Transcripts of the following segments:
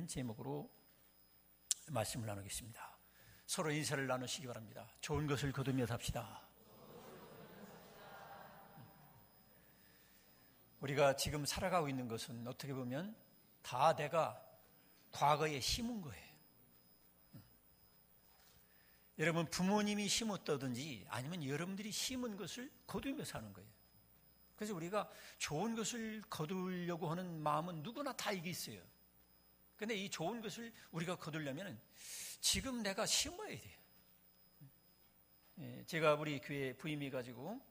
제목으로 말씀을 나누겠습니다. 서로 인사를 나누시기 바랍니다. 좋은 것을 거두며 삽시다. 우리가 지금 살아가고 있는 것은 어떻게 보면 다 내가 과거에 심은 거예요. 여러분, 부모님이 심었다든지 아니면 여러분들이 심은 것을 거두며 사는 거예요. 그래서 우리가 좋은 것을 거두려고 하는 마음은 누구나 다 이게 있어요. 그런데 이 좋은 것을 우리가 거두려면 지금 내가 심어야 돼요. 제가 우리 교회 부임해 가지고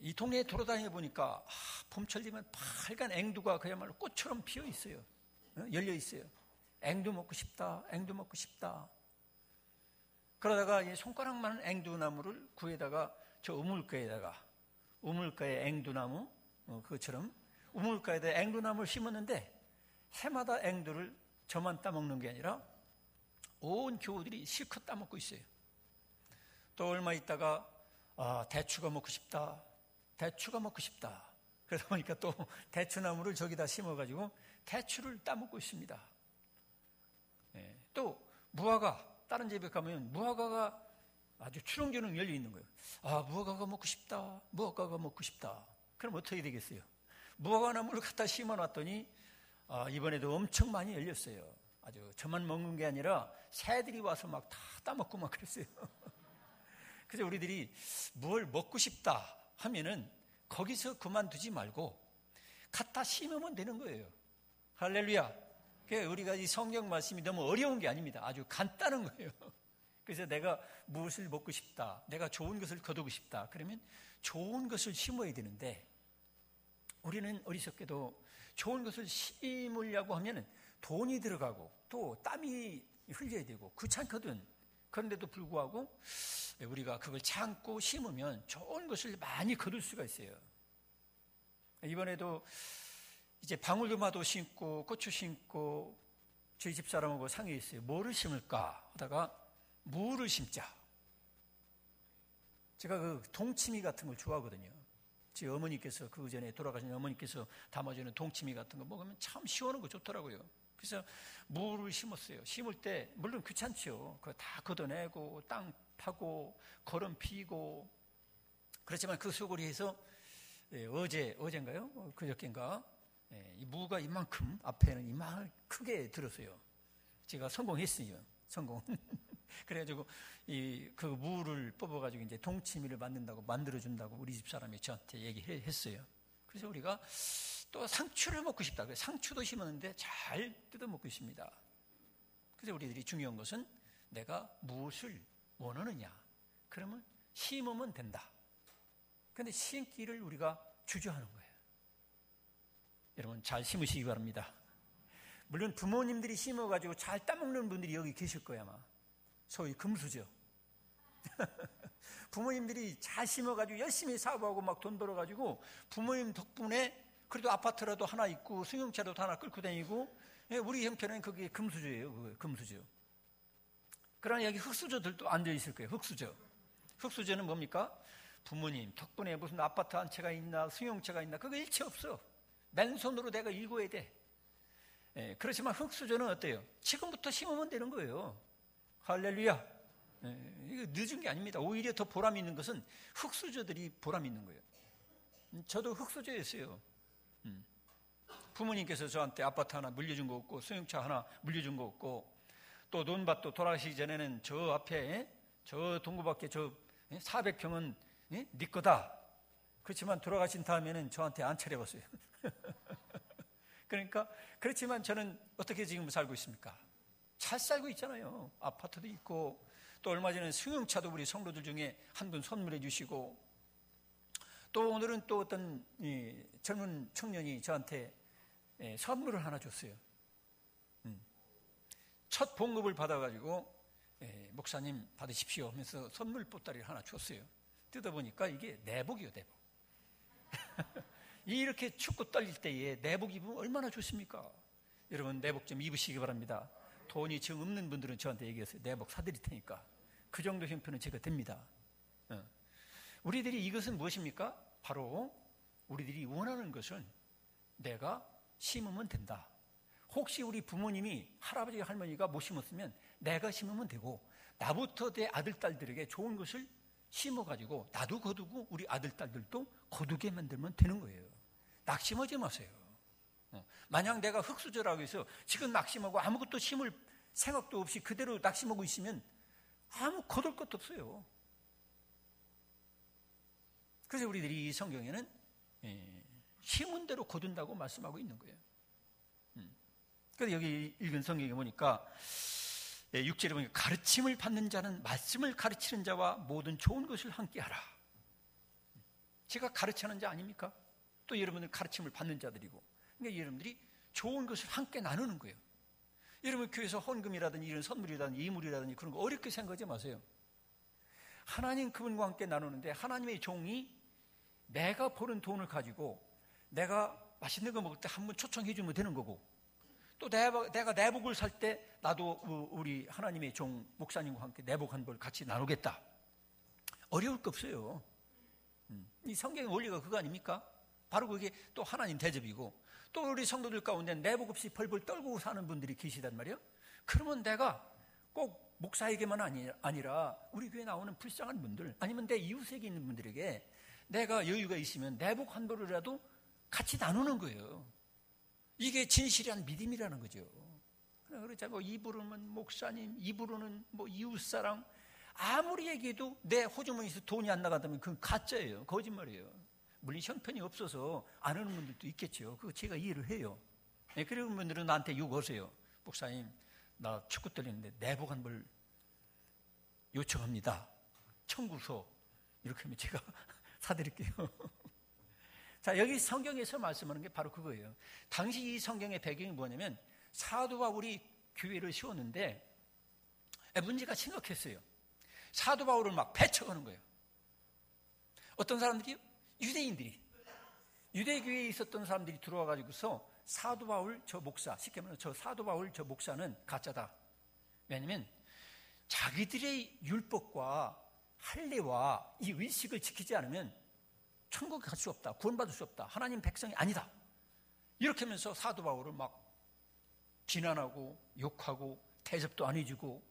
이 동네에 돌아다녀 보니까 봄철 되면 빨간 앵두가 그야말로 꽃처럼 피어 있어요. 열려 있어요. 앵두 먹고 싶다, 앵두 먹고 싶다. 그러다가 손가락만한 앵두나무를 구해다가 저 우물가에 앵두나무 그것처럼 우물가에다 앵두나무를 심었는데 해마다 앵두를 저만 따먹는 게 아니라 온 교우들이 실컷 따먹고 있어요. 또 얼마 있다가 대추가 먹고 싶다, 대추가 먹고 싶다. 그러다 보니까 또 대추나무를 저기다 심어가지고 대추를 따먹고 있습니다. 또 무화과, 다른 집에 가면 무화과가 아주 추렁추렁 열려 있는 거예요. 무화과가 먹고 싶다, 무화과가 먹고 싶다. 그럼 어떻게 되겠어요? 무화과 나무를 갖다 심어놨더니 이번에도 엄청 많이 열렸어요. 아주 저만 먹는 게 아니라 새들이 와서 막 다 따먹고 막 그랬어요. 그래서 우리들이 뭘 먹고 싶다 하면은 거기서 그만두지 말고 갖다 심으면 되는 거예요. 할렐루야. 그러니까 우리가 이 성경 말씀이 너무 어려운 게 아닙니다. 아주 간단한 거예요. 그래서 내가 무엇을 먹고 싶다, 내가 좋은 것을 거두고 싶다, 그러면 좋은 것을 심어야 되는데 우리는 어리석게도 좋은 것을 심으려고 하면 돈이 들어가고 또 땀이 흘려야 되고 귀찮거든. 그런데도 불구하고 우리가 그걸 참고 심으면 좋은 것을 많이 거둘 수가 있어요. 이번에도 이제 방울토마토 심고 고추 심고 저희 집사람하고 상의했어요. 뭐를 심을까 하다가 무를 심자. 제가 그 동치미 같은 걸 좋아하거든요. 제 어머니께서 그 전에 돌아가신 어머니께서 담아주는 동치미 같은 거 먹으면 참 시원한 거 좋더라고요. 그래서 무를 심었어요. 심을 때 물론 귀찮죠. 그거 다 걷어내고 땅 파고 거름 피고 그렇지만 그 소거리에서 어젠가요? 그저께인가? 이 무가 이만큼 앞에는 이만큼 크게 들었어요. 제가 성공했어요. 성공. 그래가지고 그 무를 뽑아가지고 이제 동치미를 만들어준다고 우리 집 사람이 저한테 얘기했어요. 그래서 우리가 또 상추를 먹고 싶다. 그래서 상추도 심었는데 잘 뜯어 먹고 있습니다. 그래서 우리들이 중요한 것은 내가 무엇을 원하느냐. 그러면 심으면 된다. 그런데 심기를 우리가 주저하는 거예요. 여러분 잘 심으시기 바랍니다. 물론 부모님들이 심어가지고 잘 따먹는 분들이 여기 계실 거야 아마. 소위 금수저. 부모님들이 잘 심어가지고 열심히 사업하고 막 돈 벌어가지고 부모님 덕분에 그래도 아파트라도 하나 있고 승용차라도 하나 끌고 다니고 우리 형편은 그게 금수저예요. 그게 금수저. 그러나 여기 흙수저들도 앉아있을 거예요. 흙수저. 흙수저는 뭡니까? 부모님 덕분에 무슨 아파트 한 채가 있나 승용차가 있나 그거 일체 없어. 맨손으로 내가 일궈야 돼. 그렇지만 흙수저는 어때요? 지금부터 심으면 되는 거예요. 할렐루야. 이거 늦은 게 아닙니다. 오히려 더 보람 있는 것은 흙수저들이 보람 있는 거예요. 저도 흙수저였어요. 부모님께서 저한테 아파트 하나 물려준 거 없고 승용차 하나 물려준 거 없고 또 논밭도 돌아가시기 전에는 저 앞에 저 동구밖에 저 400평은 네 거다. 그렇지만 돌아가신 다음에는 저한테 안 차려봤어요. 그러니까 그렇지만 저는 어떻게 지금 살고 있습니까? 잘 살고 있잖아요. 아파트도 있고 또 얼마 전에 승용차도 우리 성도들 중에 한 분 선물해 주시고 또 오늘은 또 어떤 젊은 청년이 저한테 선물을 하나 줬어요. 첫 봉급을 받아가지고 목사님 받으십시오 하면서 선물 보따리를 하나 줬어요. 뜯어보니까 이게 내복이요, 내복. 이렇게 춥고 떨릴 때에 내복 입으면 얼마나 좋습니까? 여러분 내복 좀 입으시기 바랍니다. 돈이 지금 없는 분들은 저한테 얘기했어요. 내복 사드릴 테니까. 그 정도 형편은 제가 됩니다. 우리들이 이것은 무엇입니까? 바로 우리들이 원하는 것은 내가 심으면 된다. 혹시 우리 부모님이 할아버지 할머니가 못 심었으면 내가 심으면 되고, 나부터 내 아들 딸들에게 좋은 것을 심어가지고 나도 거두고 우리 아들 딸들도 거두게 만들면 되는 거예요. 낙심하지 마세요. 만약 내가 흙수저라고 해서 지금 낙심하고 아무것도 심을 생각도 없이 그대로 낙심하고 있으면 아무 거둘 것도 없어요. 그래서 우리들이 이 성경에는 심은 대로 거둔다고 말씀하고 있는 거예요. 그래서 여기 읽은 성경에 보니까 6절에 보니까 가르침을 받는 자는 말씀을 가르치는 자와 모든 좋은 것을 함께하라. 제가 가르치는 자 아닙니까? 또 여러분들 가르침을 받는 자들이고, 그러니까 여러분들이 좋은 것을 함께 나누는 거예요. 여러분 교회에서 헌금이라든지 이런 선물이라든지 이물이라든지 그런 거 어렵게 생각하지 마세요. 하나님 그분과 함께 나누는데, 하나님의 종이 내가 버는 돈을 가지고 내가 맛있는 거 먹을 때 한 번 초청해 주면 되는 거고, 또 내가 내복을 살 때 나도 우리 하나님의 종 목사님과 함께 내복 한 벌 같이 나누겠다. 어려울 거 없어요. 이 성경의 원리가 그거 아닙니까? 바로 그게 또 하나님 대접이고, 또 우리 성도들 가운데 내복 없이 벌벌 떨고 사는 분들이 계시단 말이에요. 그러면 내가 꼭 목사에게만 아니라 우리 교회에 나오는 불쌍한 분들, 아니면 내 이웃에게 있는 분들에게 내가 여유가 있으면 내복 한 벌이라도 같이 나누는 거예요. 이게 진실한 믿음이라는 거죠. 그렇죠. 입으로는 목사님, 입으로는 이웃사랑, 아무리 얘기해도 내 호주머니에서 돈이 안 나간다면 그건 가짜예요. 거짓말이에요. 물론 형편이 없어서 안 하는 분들도 있겠죠. 그거 제가 이해를 해요. 네, 그런 분들은 나한테 욕하세요. 목사님, 나 축구 떨리는데 내복 한 벌 요청합니다. 청구서. 이렇게 하면 제가 사드릴게요. 자, 여기 성경에서 말씀하는 게 바로 그거예요. 당시 이 성경의 배경이 뭐냐면, 사도 바울이 교회를 세웠는데 문제가 심각했어요. 사도 바울을 막 배척하는 거예요. 어떤 사람들이요? 유대인들이, 유대교회에 있었던 사람들이 들어와 가지고서 사도 바울 저 목사, 쉽게 말하면 저 사도 바울 저 목사는 가짜다. 왜냐하면 자기들의 율법과 할례와 이 의식을 지키지 않으면 천국에 갈 수 없다, 구원받을 수 없다, 하나님 백성이 아니다, 이렇게 하면서 사도 바울을 막 비난하고 욕하고 대접도 안 해주고,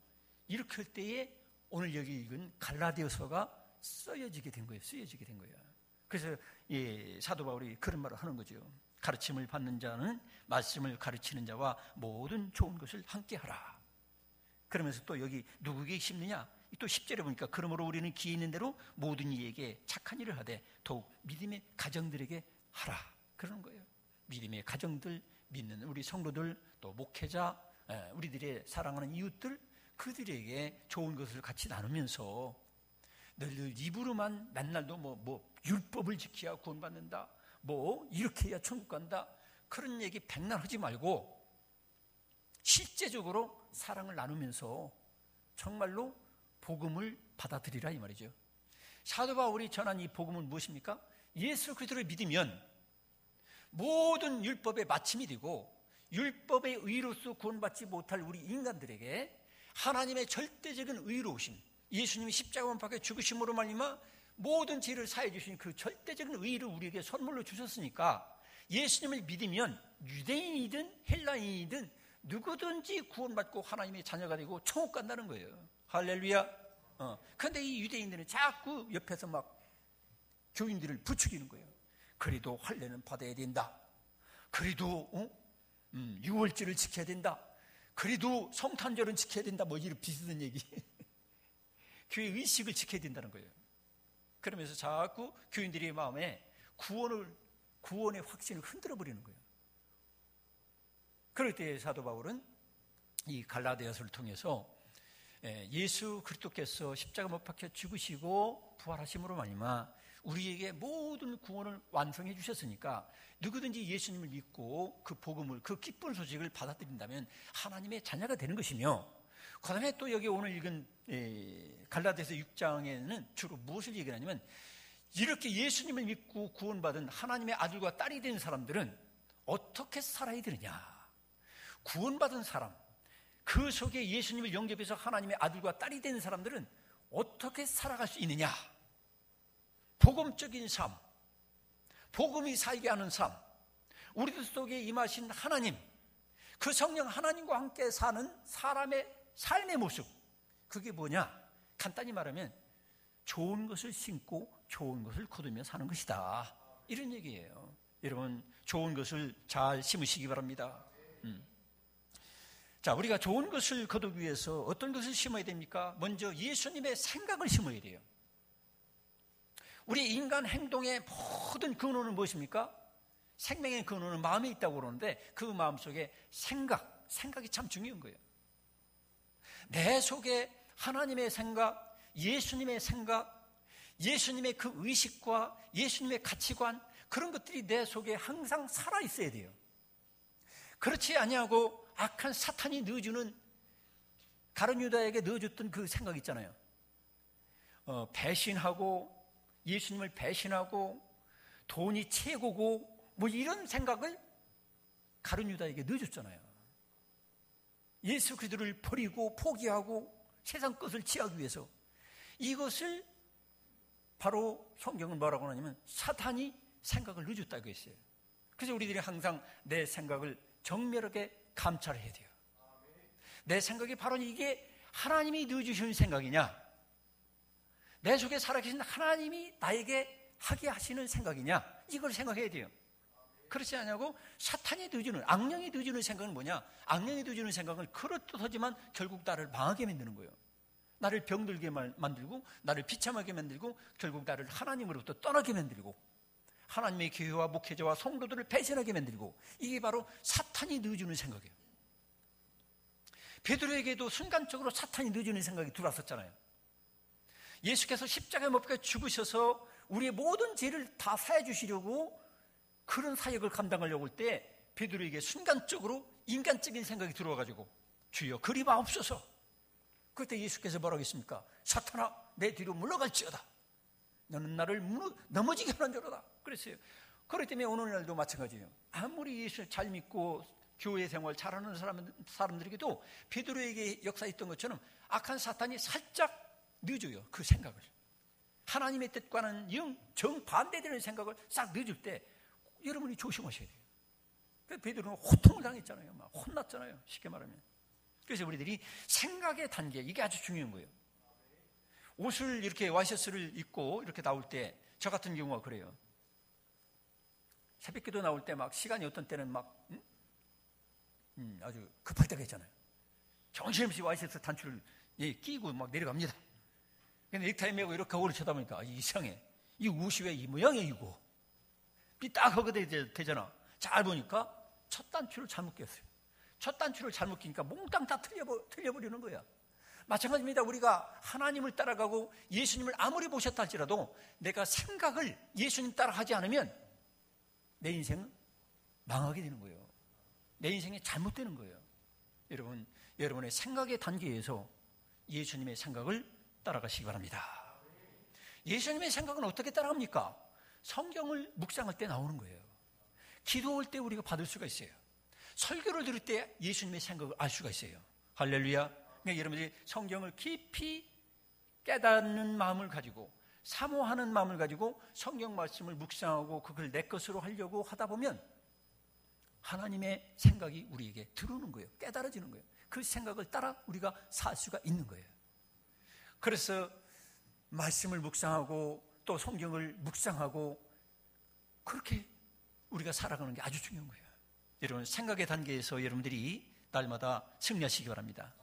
이렇게 할 때에 오늘 여기 읽은 갈라디아서가 쓰여지게 된 거예요. 쓰여지게 된 거예요. 그래서 사도 바울이 그런 말을 하는 거죠. 가르침을 받는 자는 말씀을 가르치는 자와 모든 좋은 것을 함께하라. 그러면서 또 여기 누구에게 심느냐? 또 10절에 보니까 그러므로 우리는 기회 있는 대로 모든 이에게 착한 일을 하되 더욱 믿음의 가정들에게 하라. 그러는 거예요. 믿음의 가정들, 믿는 우리 성도들, 또 목회자, 우리들의 사랑하는 이웃들, 그들에게 좋은 것을 같이 나누면서 늘 입으로만 맨날도 율법을 지켜야 구원받는다, 이렇게 해야 천국 간다, 그런 얘기 백날 하지 말고 실제적으로 사랑을 나누면서 정말로 복음을 받아들이라, 이 말이죠. 사도 바울이 전한 이 복음은 무엇입니까? 예수 그리스도를 믿으면 모든 율법의 마침이 되고, 율법의 의로서 구원받지 못할 우리 인간들에게 하나님의 절대적인 의로우심, 예수님이 십자가만 박혀 죽으심으로 말미암아 모든 죄를 사해 주신 그 절대적인 의를 우리에게 선물로 주셨으니까, 예수님을 믿으면 유대인이든 헬라인이든 누구든지 구원받고 하나님의 자녀가 되고 천국 간다는 거예요. 할렐루야. 그런데 이 유대인들은 자꾸 옆에서 막 교인들을 부추기는 거예요. 그래도 할례는 받아야 된다, 그래도 유월절을 지켜야 된다, 그래도 성탄절은 지켜야 된다, 이런 비슷한 얘기. 교회 의식을 지켜야 된다는 거예요. 그러면서 자꾸 교인들의 마음에 구원의 확신을 흔들어 버리는 거예요. 그럴 때 사도 바울은 이 갈라디아서를 통해서 예수 그리스도께서 십자가 못 박혀 죽으시고 부활하심으로 말미암아 우리에게 모든 구원을 완성해 주셨으니까, 누구든지 예수님을 믿고 그 복음을, 그 기쁜 소식을 받아들인다면 하나님의 자녀가 되는 것이며, 그 다음에 또 여기 오늘 읽은 갈라디아서 6장에는 주로 무엇을 얘기하냐면, 이렇게 예수님을 믿고 구원받은 하나님의 아들과 딸이 된 사람들은 어떻게 살아야 되느냐. 구원받은 사람, 그 속에 예수님을 영접해서 하나님의 아들과 딸이 된 사람들은 어떻게 살아갈 수 있느냐. 복음적인 삶, 복음이 살게 하는 삶, 우리들 속에 임하신 하나님, 그 성령 하나님과 함께 사는 사람의 삶의 모습, 그게 뭐냐? 간단히 말하면 좋은 것을 심고 좋은 것을 거두며 사는 것이다, 이런 얘기예요. 여러분, 좋은 것을 잘 심으시기 바랍니다. 자, 우리가 좋은 것을 거두기 위해서 어떤 것을 심어야 됩니까? 먼저 예수님의 생각을 심어야 돼요. 우리 인간 행동의 모든 근원은 무엇입니까? 생명의 근원은 마음에 있다고 그러는데 그 마음속에 생각이 참 중요한 거예요. 내 속에 하나님의 생각, 예수님의 생각, 예수님의 그 의식과 예수님의 가치관, 그런 것들이 내 속에 항상 살아있어야 돼요. 그렇지 아니하고 악한 사탄이 넣어주는, 가룟 유다에게 넣어줬던 그 생각 있잖아요. 배신하고, 예수님을 배신하고, 돈이 최고고, 뭐 이런 생각을 가룟 유다에게 넣어줬잖아요. 예수 그리스도를 버리고 포기하고 세상 것을 취하기 위해서. 이것을 바로 성경은 뭐라고 하냐면 사탄이 생각을 넣어줬다고 했어요. 그래서 우리들이 항상 내 생각을 정밀하게 감찰해야 돼요. 내 생각이 바로 이게 하나님이 넣어주시는 생각이냐, 내 속에 살아계신 하나님이 나에게 하게 하시는 생각이냐, 이걸 생각해야 돼요. 그렇지 않냐고 사탄이 넣어주는, 악령이 넣어주는 생각은 뭐냐? 악령이 넣어주는 생각은 그렇듯하지만 결국 나를 망하게 만드는 거예요. 나를 병들게 만들고, 나를 비참하게 만들고, 결국 나를 하나님으로부터 떠나게 만들고, 하나님의 교회와 목회자와 성도들을 배신하게 만들고, 이게 바로 사탄이 넣어주는 생각이에요. 베드로에게도 순간적으로 사탄이 넣어주는 생각이 들어왔었잖아요. 예수께서 십자가에 못 박혀 죽으셔서 우리의 모든 죄를 다 사해 주시려고 그런 사역을 감당하려고 할 때 베드로에게 순간적으로 인간적인 생각이 들어와가지고 주여 그리 마옵소서. 그때 예수께서 뭐라고 했습니까? 사탄아 내 뒤로 물러갈지어다. 너는 나를 넘어지게 하는 자로다 그랬어요. 그렇기 때문에 오늘날도 마찬가지예요. 아무리 예수를 잘 믿고 교회 생활 잘하는 사람들에게도 베드로에게 역사했던 것처럼 악한 사탄이 살짝 넣어줘요. 그 생각을. 하나님의 뜻과는 정반대되는 생각을 싹 넣어줄 때 여러분이 조심하셔야 돼요. 베드로는 호통을 당했잖아요. 막 혼났잖아요. 쉽게 말하면. 그래서 우리들이 생각의 단계, 이게 아주 중요한 거예요. 옷을 이렇게 와이셔츠를 입고 이렇게 나올 때 저 같은 경우가 그래요. 새벽기도 나올 때 막 시간이 어떤 때는 막 아주 급할 때가 있잖아요. 정신없이 와이셔츠 단추를 끼고 막 내려갑니다. 근데 넥타이 메고 이렇게 거울을 쳐다보니까 이상해. 이 옷이 왜 이 모양이야 이거. 딱 하게 되잖아. 잘 보니까 첫 단추를 잘못 꼈어요. 첫 단추를 잘못 끼니까 몽땅 다 틀려버리는 거야. 마찬가지입니다. 우리가 하나님을 따라가고 예수님을 아무리 보셨다 할지라도 내가 생각을 예수님 따라 하지 않으면 내 인생은 망하게 되는 거예요. 내 인생이 잘못되는 거예요. 여러분의 생각의 단계에서 예수님의 생각을 따라가시기 바랍니다. 예수님의 생각은 어떻게 따라갑니까? 성경을 묵상할 때 나오는 거예요. 기도할 때 우리가 받을 수가 있어요. 설교를 들을 때 예수님의 생각을 알 수가 있어요. 할렐루야. 그러니까 여러분들이 성경을 깊이 깨닫는 마음을 가지고 사모하는 마음을 가지고 성경 말씀을 묵상하고 그걸 내 것으로 하려고 하다 보면 하나님의 생각이 우리에게 들어오는 거예요. 깨달아지는 거예요. 그 생각을 따라 우리가 살 수가 있는 거예요. 그래서 말씀을 묵상하고 또 성경을 묵상하고 그렇게 우리가 살아가는 게 아주 중요한 거예요. 여러분, 생각의 단계에서 여러분들이 날마다 승리하시기 바랍니다.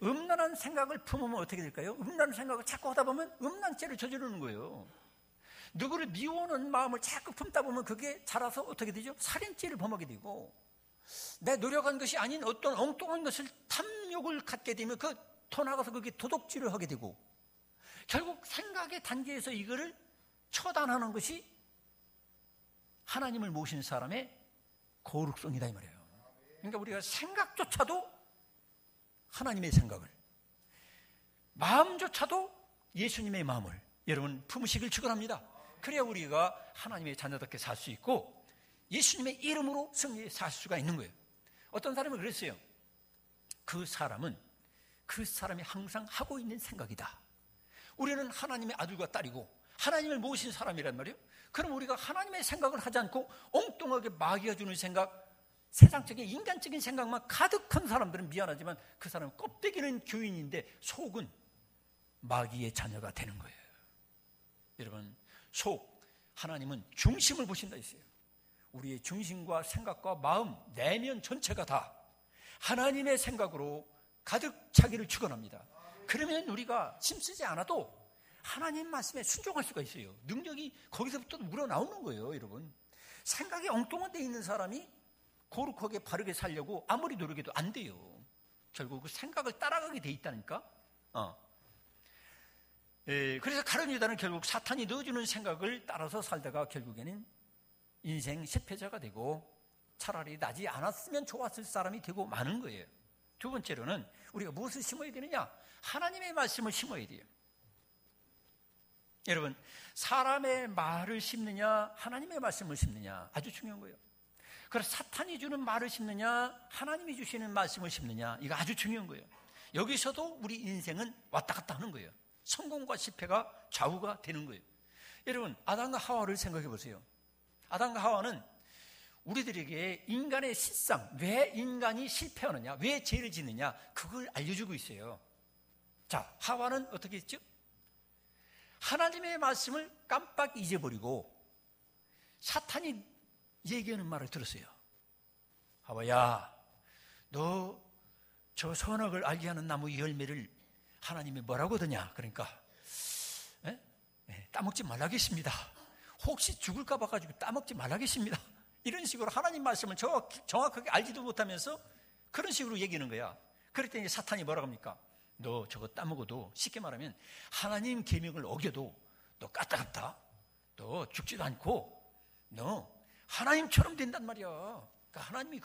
음란한 생각을 품으면 어떻게 될까요? 음란한 생각을 자꾸 하다 보면 음란죄를 저지르는 거예요. 누구를 미워하는 마음을 자꾸 품다 보면 그게 자라서 어떻게 되죠? 살인죄를 범하게 되고, 내 노력한 것이 아닌 어떤 엉뚱한 것을 탐욕을 갖게 되면 그 더 나가서 그게 도둑질을 하게 되고, 결국 생각의 단계에서 이거를 처단하는 것이 하나님을 모시는 사람의 거룩성이다 이 말이에요. 그러니까 우리가 생각조차도 하나님의 생각을, 마음조차도 예수님의 마음을 여러분 품으시길 축원합니다. 그래야 우리가 하나님의 자녀답게 살 수 있고 예수님의 이름으로 승리해 살 수가 있는 거예요. 어떤 사람은 그랬어요. 그 사람이 항상 하고 있는 생각이다. 우리는 하나님의 아들과 딸이고 하나님을 모신 사람이란 말이에요. 그럼 우리가 하나님의 생각을 하지 않고 엉뚱하게 마귀가 주는 생각, 세상적인 인간적인 생각만 가득한 사람들은 미안하지만 그 사람은 껍데기는 교인인데 속은 마귀의 자녀가 되는 거예요. 여러분, 하나님은 중심을 보신다 했어요. 우리의 중심과 생각과 마음, 내면 전체가 다 하나님의 생각으로 가득 차기를 축원합니다. 그러면 우리가 힘쓰지 않아도 하나님 말씀에 순종할 수가 있어요. 능력이 거기서부터 우러나오는 거예요. 여러분, 생각이 엉뚱한 데 있는 사람이 거룩하게 바르게 살려고 아무리 노력해도 안 돼요. 결국 그 생각을 따라가게 돼 있다니까. 그래서 가룟 유다는 결국 사탄이 넣어주는 생각을 따라서 살다가 결국에는 인생 실패자가 되고 차라리 나지 않았으면 좋았을 사람이 되고 마는 거예요. 두 번째로는 우리가 무엇을 심어야 되느냐? 하나님의 말씀을 심어야 돼요. 여러분, 사람의 말을 심느냐 하나님의 말씀을 심느냐 아주 중요한 거예요. 그래서 사탄이 주는 말을 심느냐 하나님이 주시는 말씀을 심느냐, 이거 아주 중요한 거예요. 여기서도 우리 인생은 왔다 갔다 하는 거예요. 성공과 실패가 좌우가 되는 거예요. 여러분, 아담과 하와를 생각해 보세요. 아담과 하와는 우리들에게 인간의 실상, 왜 인간이 실패하느냐, 왜 죄를 짓느냐, 그걸 알려주고 있어요. 자, 하와는 어떻게 했죠? 하나님의 말씀을 깜빡 잊어버리고 사탄이 얘기하는 말을 들었어요. 하와야, 너 저 선악을 알게 하는 나무 열매를 하나님이 뭐라고 하더냐? 그러니까 따먹지 말라겠습니다. 혹시 죽을까 봐 가지고 따먹지 말라겠습니다. 이런 식으로 하나님 말씀을 정확하게 알지도 못하면서 그런 식으로 얘기하는 거야. 그랬더니 사탄이 뭐라고 합니까? 너 저거 따먹어도, 쉽게 말하면 하나님 계명을 어겨도 너 까딱없다. 너 죽지도 않고 너 하나님처럼 된단 말이야. 그러니까 하나님이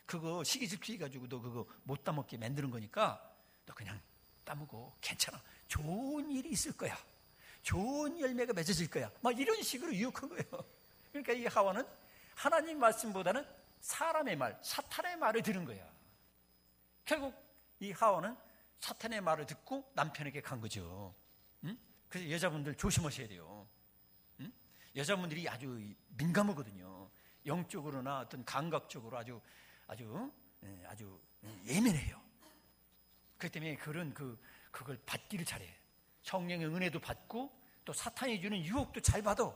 그거 시기즉시 해가지고 너 그거 못 따먹게 만드는 거니까 너 그냥 따먹어. 괜찮아. 좋은 일이 있을 거야. 좋은 열매가 맺어질 거야. 막 이런 식으로 유혹한 거예요. 그러니까 이 하와는 하나님 말씀보다는 사람의 말, 사탄의 말을 들은 거야. 결국 이 하와는 사탄의 말을 듣고 남편에게 간 거죠. 그래서 여자분들 조심하셔야 돼요. 여자분들이 아주 민감하거든요. 영적으로나 어떤 감각적으로 아주 예민해요. 그렇기 때문에 그걸 받기를 잘해. 성령의 은혜도 받고 또 사탄이 주는 유혹도 잘 받아.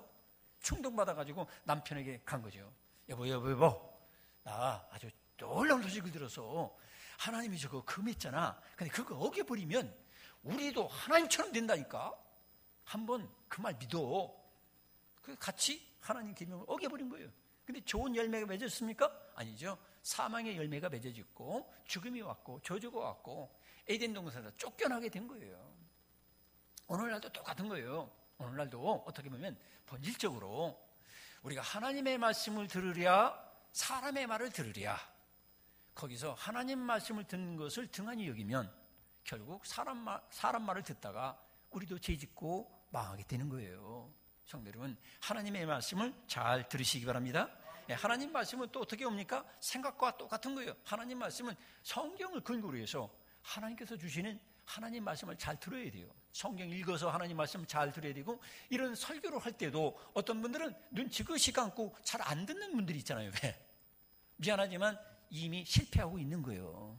충동받아가지고 남편에게 간 거죠. 여보, 나 아주 놀라운 소식을 들어서 하나님이 저거 금했잖아. 근데 그거 어겨버리면 우리도 하나님처럼 된다니까. 한번 그 말 믿어. 그 같이 하나님 계명을 어겨버린 거예요. 근데 좋은 열매가 맺었습니까? 아니죠. 사망의 열매가 맺어졌고 죽음이 왔고 저주가 왔고 에덴 동산에서 쫓겨나게 된 거예요. 오늘날도 똑같은 거예요. 오늘날도 어떻게 보면 본질적으로 우리가 하나님의 말씀을 들으랴 사람의 말을 들으랴, 거기서 하나님 말씀을 듣는 것을 등한히 여기면 결국 사람 말을 듣다가 우리도 죄짓고 망하게 되는 거예요. 성도 여러분, 하나님의 말씀을 잘 들으시기 바랍니다. 하나님 말씀은 또 어떻게 옵니까? 생각과 똑같은 거예요. 하나님 말씀은 성경을 근거로 해서 하나님께서 주시는 하나님 말씀을 잘 들어야 돼요. 성경 읽어서 하나님 말씀을 잘 들어야 되고, 이런 설교를 할 때도 어떤 분들은 눈 지그시 감고 잘 안 듣는 분들이 있잖아요. 왜? 미안하지만 이미 실패하고 있는 거예요.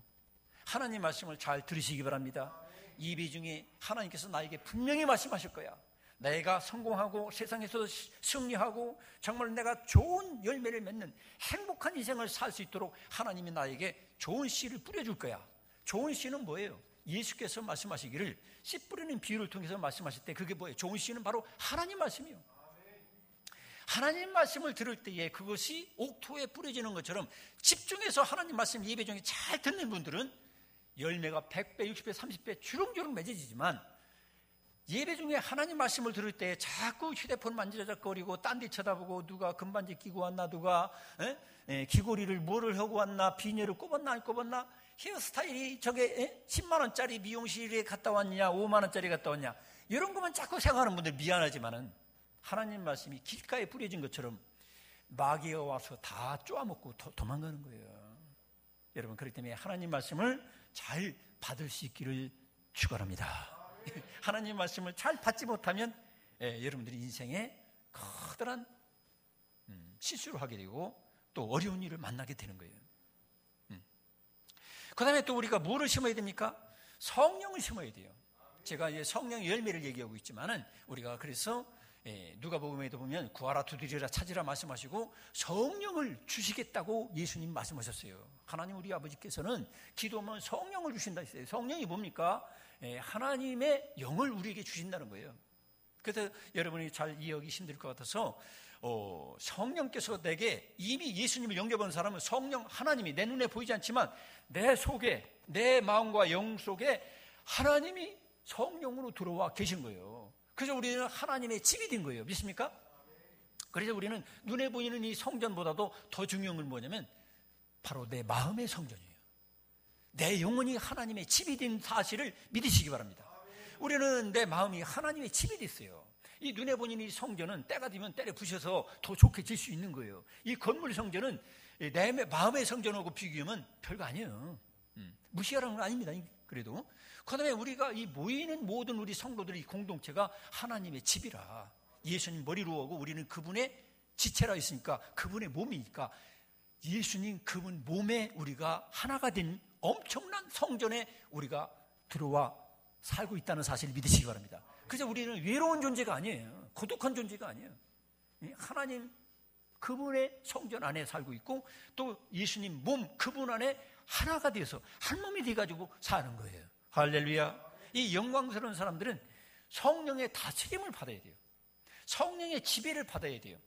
하나님 말씀을 잘 들으시기 바랍니다. 예배 중에 하나님께서 나에게 분명히 말씀하실 거야. 내가 성공하고 세상에서 승리하고 정말 내가 좋은 열매를 맺는 행복한 인생을 살 수 있도록 하나님이 나에게 좋은 씨를 뿌려줄 거야. 좋은 씨는 뭐예요? 예수께서 말씀하시기를 씨 뿌리는 비유를 통해서 말씀하실 때 그게 뭐예요? 좋은 씨는 바로 하나님 말씀이에요. 하나님 말씀을 들을 때에 그것이 옥토에 뿌려지는 것처럼 집중해서 하나님 말씀 예배 중에 잘 듣는 분들은 열매가 100배, 60배, 30배 주렁주렁 맺어지지만, 예배 중에 하나님 말씀을 들을 때 자꾸 휴대폰 만지작거리고 딴 데 쳐다보고 누가 금반지 끼고 왔나, 누가 귀걸이를 뭐를 하고 왔나, 비녀를 꼽았나 안 꼽았나, 헤어스타일이 저게 10만 원짜리 미용실에 갔다 왔냐, 5만 원짜리 갔다 왔냐, 이런 것만 자꾸 생각하는 분들 미안하지만은 하나님 말씀이 길가에 뿌려진 것처럼 마귀가 와서 다 쪼아먹고 도망가는 거예요. 여러분, 그렇기 때문에 하나님 말씀을 잘 받을 수 있기를 축원합니다. 하나님 말씀을 잘 받지 못하면 여러분들이 인생에 커다란 실수를 하게 되고 또 어려운 일을 만나게 되는 거예요. 그 다음에 또 우리가 뭐를 심어야 됩니까? 성령을 심어야 돼요. 제가 이제 성령의 열매를 얘기하고 있지만은 우리가 그래서 누가복음에도 보면 구하라 두드리라 찾으라 말씀하시고 성령을 주시겠다고 예수님 말씀하셨어요. 하나님 우리 아버지께서는 기도하면 성령을 주신다 했어요. 성령이 뭡니까? 하나님의 영을 우리에게 주신다는 거예요. 그래서 여러분이 잘 이해하기 힘들 것 같아서 성령께서 내게 이미 예수님을 영접한 사람은 성령 하나님이 내 눈에 보이지 않지만 내 속에 내 마음과 영 속에 하나님이 성령으로 들어와 계신 거예요. 그래서 우리는 하나님의 집이 된 거예요. 믿습니까? 그래서 우리는 눈에 보이는 이 성전보다도 더 중요한 건 뭐냐면 바로 내 마음의 성전이에요. 내 영혼이 하나님의 집이 된 사실을 믿으시기 바랍니다. 우리는 내 마음이 하나님의 집이 됐어요. 이 눈에 보이는 이 성전은 때가 되면 때려 부셔서 더 좋게 질 수 있는 거예요. 이 건물 성전은 내 마음의 성전하고 비교하면 별거 아니에요. 무시하라는 건 아닙니다. 그래도 그 다음에 우리가 이 모이는 모든 우리 성도들의 공동체가 하나님의 집이라 예수님 머리로 오고 우리는 그분의 지체라 했으니까 그분의 몸이니까 예수님 그분 몸에 우리가 하나가 된 엄청난 성전에 우리가 들어와 살고 있다는 사실을 믿으시기 바랍니다. 그래서 우리는 외로운 존재가 아니에요. 고독한 존재가 아니에요. 하나님 그분의 성전 안에 살고 있고 또 예수님 몸 그분 안에 하나가 되어서 한 몸이 돼가지고 사는 거예요. 할렐루야. 이 영광스러운 사람들은 성령의 다스림을 받아야 돼요. 성령의 지배를 받아야 돼요.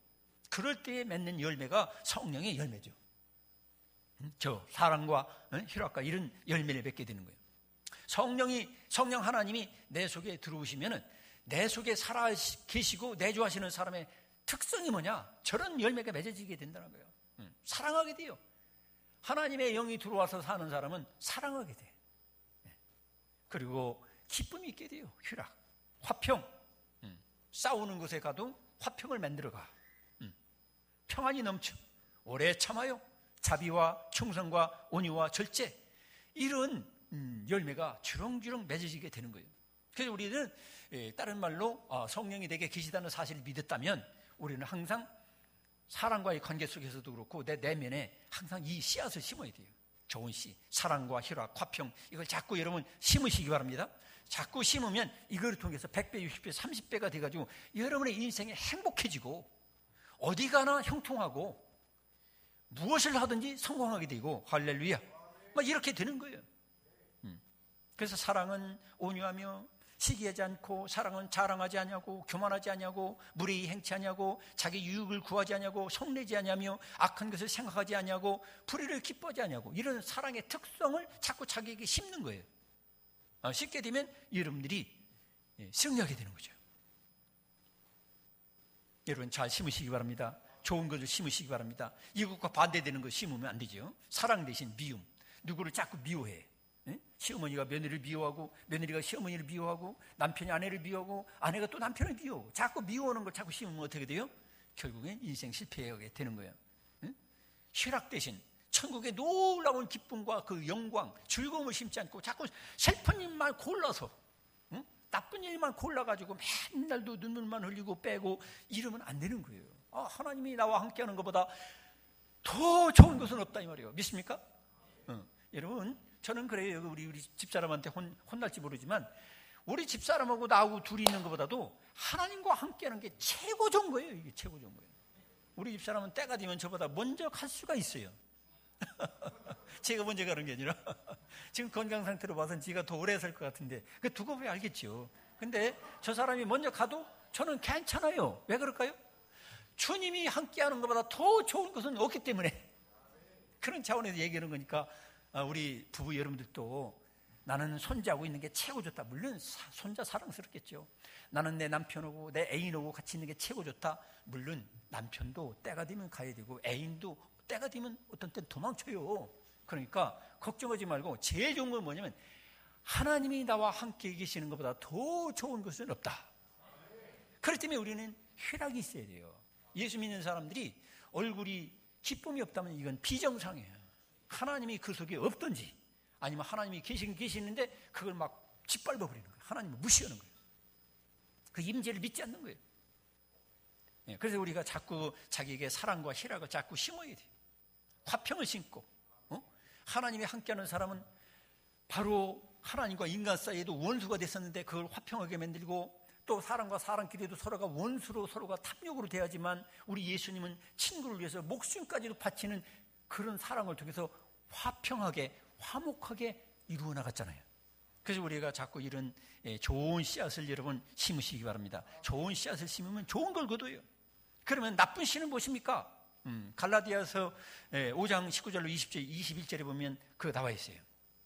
그럴 때에 맺는 열매가 성령의 열매죠. 저 사랑과 희락과 이런 열매를 맺게 되는 거예요. 성령 하나님이 내 속에 들어오시면은 내 속에 살아 계시고 내주하시는 사람의 특성이 뭐냐? 저런 열매가 맺어지게 된다는 거예요. 사랑하게 돼요. 하나님의 영이 들어와서 사는 사람은 사랑하게 돼. 그리고 기쁨이 있게 돼요. 희락, 화평. 싸우는 곳에 가도 화평을 만들어가. 평안이 넘쳐. 오래 참아요. 자비와 충성과 온유와 절제. 이런 열매가 주렁주렁 맺어지게 되는 거예요. 그래서 우리는 다른 말로 성령이 내게 계시다는 사실을 믿었다면 우리는 항상 사랑과의 관계 속에서도 그렇고 내 내면에 항상 이 씨앗을 심어야 돼요. 좋은 씨, 사랑과 희락, 화평 이걸 자꾸 여러분 심으시기 바랍니다. 자꾸 심으면 이걸 통해서 100배, 60배, 30배가 돼가지고 여러분의 인생이 행복해지고 어디 가나 형통하고 무엇을 하든지 성공하게 되고 할렐루야 막 이렇게 되는 거예요. 그래서 사랑은 온유하며 시기하지 않고 사랑은 자랑하지 않냐고 교만하지 않냐고 무례히 행치 않냐고 자기 유익을 구하지 않냐고 성내지 않냐며 악한 것을 생각하지 않냐고 불의를 기뻐하지 않냐고 이런 사랑의 특성을 자꾸 자기에게 심는 거예요. 쉽게 되면 여러분들이 승리하게 되는 거죠. 여러분 잘 심으시기 바랍니다. 좋은 것을 심으시기 바랍니다. 이것과 반대되는 거 심으면 안 되죠. 사랑 대신 미움. 누구를 자꾸 미워해. 시어머니가 며느리를 미워하고 며느리가 시어머니를 미워하고 남편이 아내를 미워하고 아내가 또 남편을 미워하고 자꾸 미워하는 걸 자꾸 심으면 어떻게 돼요? 결국엔 인생 실패하게 되는 거예요. 희락 대신 천국의 놀라운 기쁨과 그 영광 즐거움을 심지 않고 자꾸 슬픈 일만 골라서 나쁜 일만 골라가지고 맨날도 눈물만 흘리고 빼고 이러면 안 되는 거예요. 하나님이 나와 함께하는 것보다 더 좋은 것은 없다 이 말이에요. 믿습니까? 여러분 저는 그래요. 우리 집사람한테 혼날지 모르지만 우리 집사람하고 나하고 둘이 있는 것보다도 하나님과 함께하는 게 최고 좋은 거예요. 이게 최고 좋은 거예요. 우리 집사람은 때가 되면 저보다 먼저 갈 수가 있어요. 제가 먼저 가는 게 아니라 지금 건강 상태로 봐서는 지가 더 오래 살 것 같은데 그 두고 보면 알겠죠. 근데 저 사람이 먼저 가도 저는 괜찮아요. 왜 그럴까요? 주님이 함께하는 것보다 더 좋은 것은 없기 때문에 그런 차원에서 얘기하는 거니까 우리 부부 여러분들도 나는 손자하고 있는 게 최고 좋다. 물론 손자 사랑스럽겠죠. 나는 내 남편하고 내 애인하고 같이 있는 게 최고 좋다. 물론 남편도 때가 되면 가야 되고 애인도 때가 되면 어떤 때는 도망쳐요. 그러니까 걱정하지 말고 제일 좋은 건 뭐냐면 하나님이 나와 함께 계시는 것보다 더 좋은 것은 없다. 그렇기 때문에 우리는 희락이 있어야 돼요. 예수 믿는 사람들이 얼굴이 기쁨이 없다면 이건 비정상이에요. 하나님이 그 속에 없든지 아니면 하나님이 계시는데 그걸 막 짓밟아 버리는 거예요. 하나님을 무시하는 거예요. 그 임재를 믿지 않는 거예요. 그래서 우리가 자꾸 자기에게 사랑과 희락을 자꾸 심어야 돼요. 화평을 심고, 하나님이 함께하는 사람은 바로 하나님과 인간 사이에도 원수가 됐었는데 그걸 화평하게 만들고, 또 사람과 사람끼리도 서로가 원수로 서로가 탐욕으로 대하지만 우리 예수님은 친구를 위해서 목숨까지도 바치는 그런 사랑을 통해서 화평하게 화목하게 이루어 나갔잖아요. 그래서 우리가 자꾸 이런 좋은 씨앗을 여러분 심으시기 바랍니다. 좋은 씨앗을 심으면 좋은 걸 거둬요. 그러면 나쁜 씨는 무엇입니까? 갈라디아서 5장 19절로 20절 21절에 보면 그거 나와 있어요.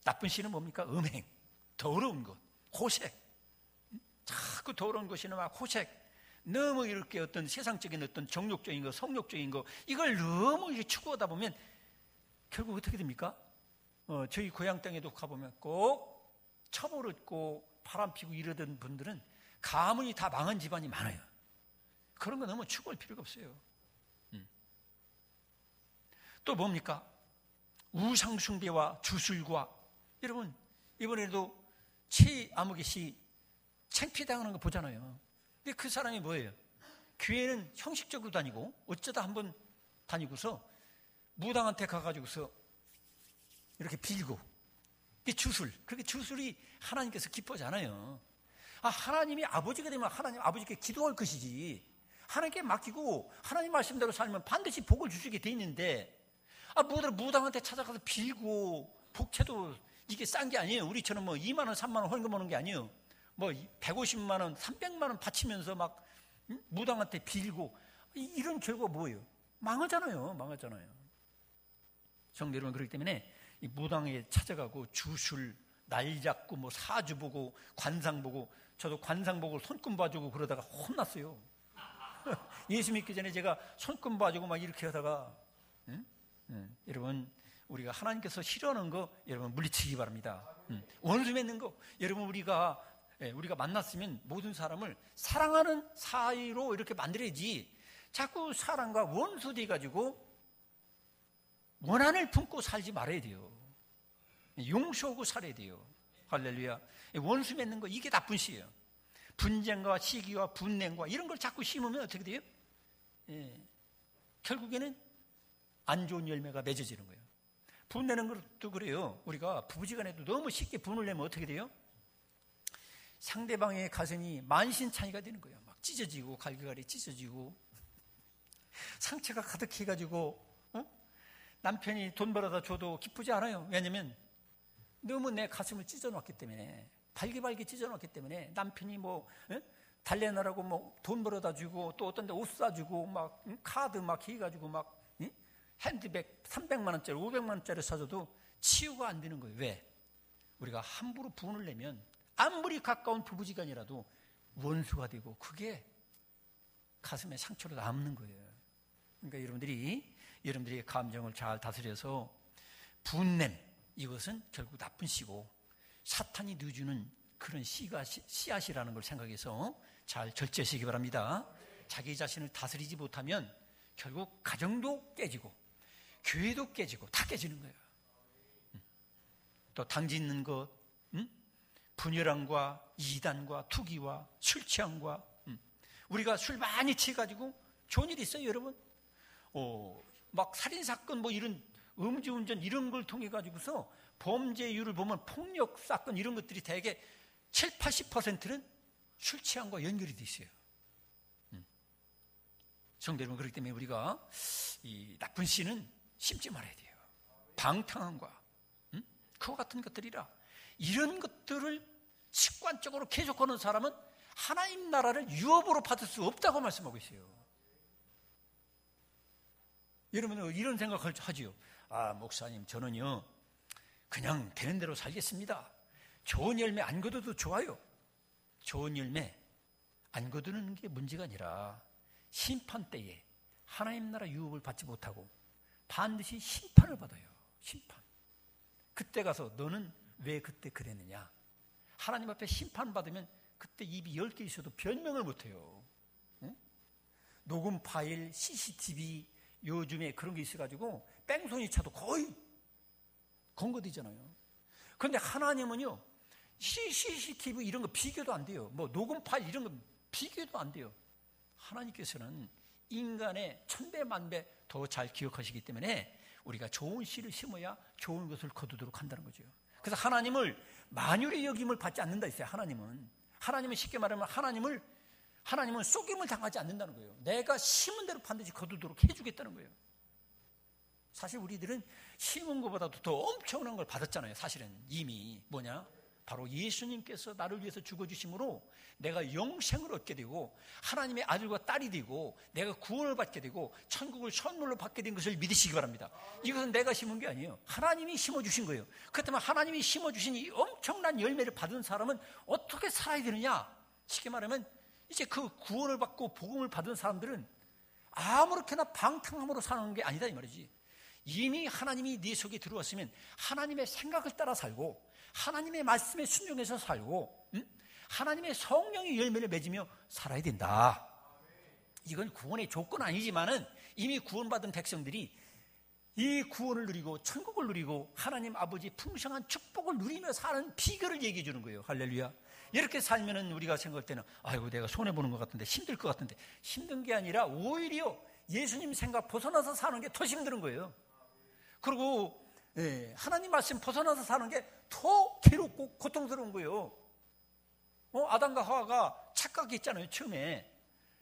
나쁜 씨는 뭡니까? 음행, 더러운 것, 호색. 자꾸 더러운 것이나 막 호색, 너무 이렇게 어떤 세상적인 어떤 정욕적인 거, 성욕적인 거, 이걸 너무 이렇게 추구하다 보면 결국 어떻게 됩니까? 저희 고향 땅에도 가보면 꼭 처벌 얻고 바람 피고 이러던 분들은 가문이 다 망한 집안이 많아요. 그런 거 너무 추구할 필요가 없어요. 또 뭡니까? 우상숭배와 주술과, 여러분 이번에도 최아무개 씨 창피당하는 거 보잖아요. 근데 그 사람이 뭐예요? 교회는 형식적으로 다니고 어쩌다 한번 다니고서 무당한테 가가지고서 이렇게 빌고, 그게 주술. 그게 주술이 하나님께서 기뻐하지 않아요. 하나님이 아버지가 되면 하나님 아버지께 기도할 것이지, 하나님께 맡기고 하나님 말씀대로 살면 반드시 복을 주시게 돼 있는데, 무당한테 찾아가서 빌고 복채도 이게 싼 게 아니에요. 우리처럼 뭐 2만 원 3만 원 헌금 오는 게 아니에요. 뭐 150만 원 300만 원 바치면서 막 무당한테 빌고, 이런 결과가 뭐예요? 망하잖아요. 성도 여러분, 그렇기 때문에 이 무당에 찾아가고 주술 날 잡고 뭐 사주 보고 관상 보고, 저도 관상 보고 손금 봐주고 그러다가 혼났어요. 예수 믿기 전에 제가 손금 봐주고 막 이렇게 하다가, 여러분 우리가 하나님께서 싫어하는 거 여러분 물리치기 바랍니다. 원수 맺는 거, 여러분 우리가 만났으면 모든 사람을 사랑하는 사이로 이렇게 만들어야지, 자꾸 사랑과 원수 돼가지고 원한을 품고 살지 말아야 돼요. 용서하고 살아야 돼요. 할렐루야. 원수 맺는 거, 이게 나쁜 씨예요. 분쟁과 시기와 분냉과 이런 걸 자꾸 심으면 어떻게 돼요? 결국에는 안 좋은 열매가 맺어지는 거예요. 분내는 것도 그래요. 우리가 부부지간에도 너무 쉽게 분을 내면 어떻게 돼요? 상대방의 가슴이 만신창이가 되는 거예요. 막 찢어지고 갈기갈이 찢어지고 상처가 가득해가지고 남편이 돈 벌어다 줘도 기쁘지 않아요. 왜냐면 너무 내 가슴을 찢어놨기 때문에, 발기발기 찢어놨기 때문에 남편이 뭐 달래느라고 뭐 돈 벌어다 주고, 또 어떤 데 옷 사주고 막 카드 막 해가지고 막 핸드백 300만 원짜리 500만 원짜리 사줘도 치유가 안 되는 거예요. 왜? 우리가 함부로 분을 내면 아무리 가까운 부부지간이라도 원수가 되고 그게 가슴에 상처로 남는 거예요. 그러니까 여러분들이 감정을 잘 다스려서 분냄, 이것은 결국 나쁜 씨고 사탄이 넣어주는 그런 씨앗이라는 걸 생각해서 잘 절제하시기 바랍니다. 자기 자신을 다스리지 못하면 결국 가정도 깨지고 교회도 깨지고 다 깨지는 거예요. 또 당짓는 것, 분열함과 이단과 투기와 술 취함과, 우리가 술 많이 취해가지고 좋은 일 있어요, 여러분? 막 살인사건 뭐 이런 음주운전 이런 걸 통해 가지고서 범죄율을 보면 폭력 사건 이런 것들이 대개 70-80%는 술 취함과 연결이 돼 있어요. 성도 여러분, 그렇기 때문에 우리가 이 나쁜 씨는 심지 말아야 돼요. 방탕함과 그와 같은 것들이라, 이런 것들을 습관적으로 계속하는 사람은 하나님 나라를 유업으로 받을 수 없다고 말씀하고 있어요. 여러분은 이런 생각을 하지요. 목사님, 저는요 그냥 되는 대로 살겠습니다. 좋은 열매 안 거둬도 좋아요. 좋은 열매 안 거두는 게 문제가 아니라 심판 때에 하나님 나라 유업을 받지 못하고 반드시 심판을 받아요. 심판. 그때 가서 너는 왜 그때 그랬느냐, 하나님 앞에 심판받으면 그때 입이 10개 있어도 변명을 못해요. 녹음 파일, CCTV 요즘에 그런 게 있어가지고 뺑소니 차도 거의 검거되잖아요. 그런데 하나님은요, CCTV 이런 거 비교도 안 돼요. 뭐 녹음 파일 이런 거 비교도 안 돼요. 하나님께서는 인간의 천배 만배 더 잘 기억하시기 때문에 우리가 좋은 씨를 심어야 좋은 것을 거두도록 한다는 거죠. 그래서 하나님을 만유의 여김을 받지 않는다 했어요. 하나님은 쉽게 말하면 하나님은 속임을 당하지 않는다는 거예요. 내가 심은 대로 반드시 거두도록 해주겠다는 거예요. 사실 우리들은 심은 것보다도 더 엄청난 걸 받았잖아요. 사실은 이미 바로 예수님께서 나를 위해서 죽어주심으로 내가 영생을 얻게 되고 하나님의 아들과 딸이 되고 내가 구원을 받게 되고 천국을 선물로 받게 된 것을 믿으시기 바랍니다. 이것은 내가 심은 게 아니에요. 하나님이 심어주신 거예요. 그렇다면 하나님이 심어주신 이 엄청난 열매를 받은 사람은 어떻게 살아야 되느냐? 쉽게 말하면 이제 그 구원을 받고 복음을 받은 사람들은 아무렇게나 방탕함으로 사는 게 아니다 이 말이지. 이미 하나님이 네 속에 들어왔으면 하나님의 생각을 따라 살고 하나님의 말씀에 순종해서 살고 하나님의 성령의 열매를 맺으며 살아야 된다. 이건 구원의 조건 아니지만은 이미 구원받은 백성들이 이 구원을 누리고 천국을 누리고 하나님 아버지 풍성한 축복을 누리며 사는 비결을 얘기해 주는 거예요. 할렐루야. 이렇게 살면은 우리가 생각할 때는 아이고 내가 손해보는 것 같은데 힘들 것 같은데 힘든 게 아니라 오히려 예수님 생각 벗어나서 사는 게 더 힘든 거예요. 그리고 하나님 말씀 벗어나서 사는 게 더 괴롭고 고통스러운 거예요. 아담과 하와가 착각했잖아요. 처음에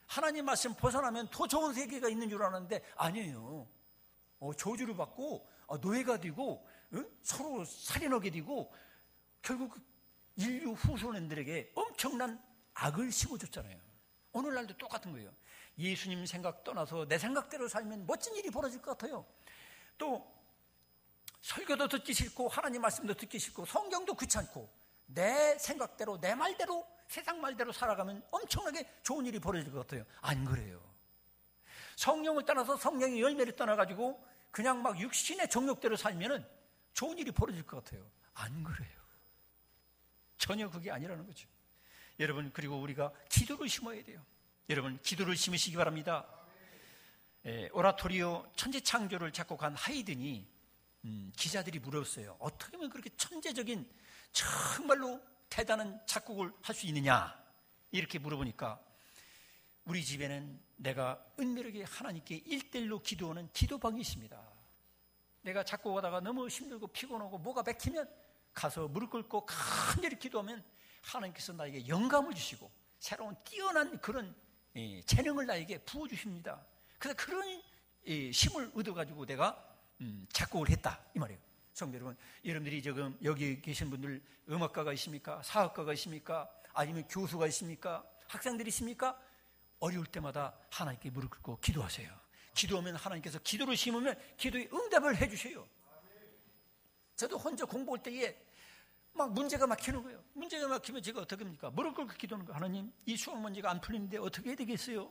하나님 말씀 벗어나면 더 좋은 세계가 있는 줄 알았는데 아니에요. 저주를 받고 노예가 되고 서로 살인하게 되고 결국 인류 후손들에게 엄청난 악을 심어줬잖아요. 오늘날도 똑같은 거예요. 예수님 생각 떠나서 내 생각대로 살면 멋진 일이 벌어질 것 같아요. 또 설교도 듣기 싫고 하나님 말씀도 듣기 싫고 성경도 귀찮고 내 생각대로 내 말대로 세상 말대로 살아가면 엄청나게 좋은 일이 벌어질 것 같아요. 안 그래요. 성령을 떠나서 성령의 열매를 떠나가지고 그냥 막 육신의 정욕대로 살면은 좋은 일이 벌어질 것 같아요. 안 그래요. 전혀 그게 아니라는 거죠. 여러분, 그리고 우리가 기도를 심어야 돼요. 여러분, 기도를 심으시기 바랍니다. 오라토리오 천지창조를 작곡한 하이든이 기자들이 물었어요. 어떻게 하면 그렇게 천재적인 정말로 대단한 작곡을 할 수 있느냐 이렇게 물어보니까 우리 집에는 내가 은밀하게 하나님께 1:1로 기도하는 기도방이 있습니다. 내가 작곡하다가 너무 힘들고 피곤하고 뭐가 막히면 가서 무릎 꿇고 간절히 기도하면 하나님께서 나에게 영감을 주시고 새로운 뛰어난 그런 재능을 나에게 부어주십니다. 그래서 그런 힘을 얻어가지고 내가 작곡을 했다 이 말이에요. 성도 여러분, 여러분들이 지금 여기 계신 분들 음악가가 있습니까? 사학가가 있습니까? 아니면 교수가 있습니까? 학생들이 있습니까? 어려울 때마다 하나님께 무릎 꿇고 기도하세요. 기도하면 하나님께서 기도를 심으면 기도의 응답을 해주세요. 저도 혼자 공부할 때에 막 문제가 막히는 거예요. 문제가 막히면 제가 어떻게 합니까? 무릎 꿇고 기도하는 거예요. 하나님, 이 수학 문제가 안 풀리는데 어떻게 해야 되겠어요?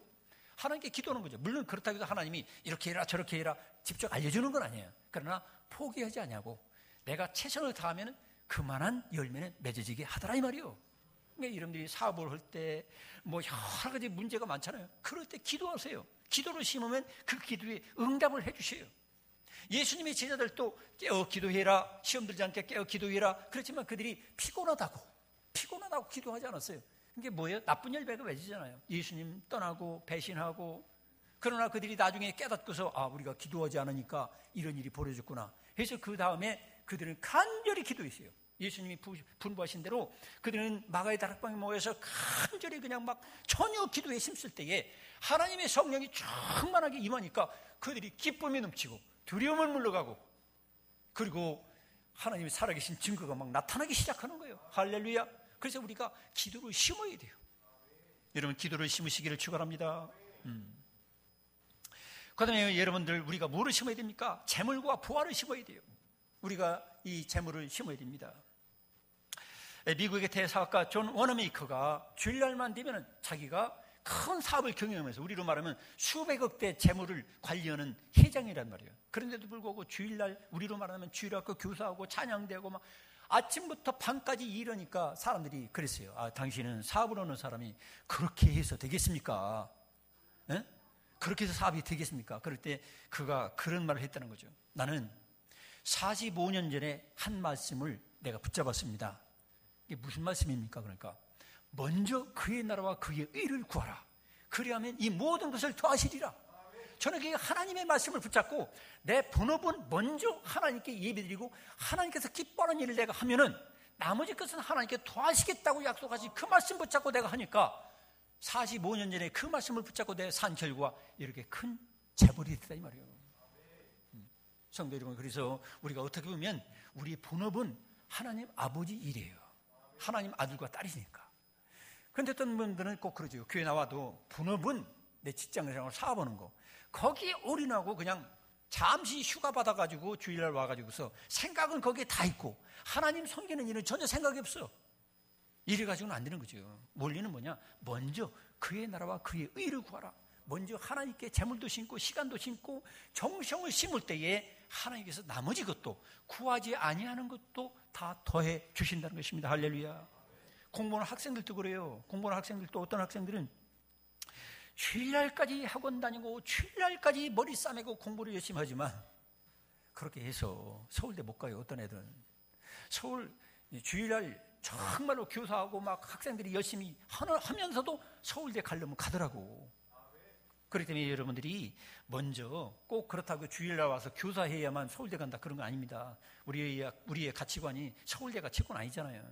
하나님께 기도하는 거죠. 물론 그렇다고 해서 하나님이 이렇게 해라 저렇게 해라 직접 알려주는 건 아니에요. 그러나 포기하지 않냐고 내가 최선을 다하면 그만한 열매는 맺어지게 하더라 이 말이에요. 그러니까 여러분들이 사업을 할 때 뭐 여러 가지 문제가 많잖아요. 그럴 때 기도하세요. 기도를 심으면 그 기도에 응답을 해주세요. 예수님의 제자들도 깨어 기도해라, 시험 들지 않게 깨어 기도해라. 그렇지만 그들이 피곤하다고 기도하지 않았어요. 이게 뭐예요? 나쁜 열매가 맺히잖아요. 예수님 떠나고 배신하고. 그러나 그들이 나중에 깨닫고서 우리가 기도하지 않으니까 이런 일이 벌어졌구나 해서 그 다음에 그들은 간절히 기도했어요. 예수님이 분부하신 대로 그들은 마가의 다락방에 모여서 간절히 그냥 막 전혀 기도에 힘쓸 때에 하나님의 성령이 충만하게 임하니까 그들이 기쁨이 넘치고 두려움을 물러가고 그리고 하나님이 살아계신 증거가 막 나타나기 시작하는 거예요. 할렐루야. 그래서 우리가 기도를 심어야 돼요. 여러분, 기도를 심으시기를 축원합니다. 그 다음에 여러분들, 우리가 뭐를 심어야 됩니까? 재물과 부활을 심어야 돼요. 우리가 이 재물을 심어야 됩니다. 미국의 대사학가 존 워너메이커가 주일날만 되면 자기가 큰 사업을 경영하면서 우리로 말하면 수백억대 재물을 관리하는 회장이란 말이에요. 그런데도 불구하고 주일날 우리로 말하면 주일학교 교사하고 찬양대하고 막 아침부터 밤까지 일하니까 사람들이 그랬어요. 당신은 사업을 하는 사람이 그렇게 해서 되겠습니까? 네? 그렇게 해서 사업이 되겠습니까? 그럴 때 그가 그런 말을 했다는 거죠. 나는 45년 전에 한 말씀을 내가 붙잡았습니다. 이게 무슨 말씀입니까? 그러니까 먼저 그의 나라와 그의 의를 구하라. 그리하면 이 모든 것을 더하시리라. 저는 그 하나님의 말씀을 붙잡고 내 본업은 먼저 하나님께 예배드리고 하나님께서 기뻐하는 일을 내가 하면은 나머지 것은 하나님께 도와주시겠다고 약속하신 그 말씀 붙잡고 내가 하니까 45년 전에 그 말씀을 붙잡고 내가 산 결과 이렇게 큰 재벌이 됐다 이 말이에요. 성도 여러분, 그래서 우리가 어떻게 보면 우리 본업은 하나님 아버지 일이에요. 하나님 아들과 딸이니까. 그런데 어떤 분들은 꼭 그러죠. 교회 나와도 본업은 내 직장생활 사업하는 거, 거기에 올인하고 그냥 잠시 휴가 받아가지고 주일날 와가지고서 생각은 거기에 다 있고 하나님 섬기는 일은 전혀 생각이 없어. 이래가지고는 안 되는 거죠. 원리는 뭐냐? 먼저 그의 나라와 그의 의를 구하라. 먼저 하나님께 재물도 심고 시간도 심고 정성을 심을 때에 하나님께서 나머지 것도 구하지 아니하는 것도 다 더해 주신다는 것입니다. 할렐루야. 공부하는 학생들도 그래요. 공부하는 학생들도 어떤 학생들은 주일날까지 학원 다니고 주일날까지 머리 싸매고 공부를 열심히 하지만 그렇게 해서 서울대 못 가요. 어떤 애들은 서울 주일날 정말로 교사하고 막 학생들이 열심히 하면서도 서울대 가려면 가더라고. 그렇기 때문에 여러분들이 먼저 꼭 그렇다고 주일날 와서 교사해야만 서울대 간다 그런 거 아닙니다. 우리의 가치관이 서울대 가치관 아니잖아요.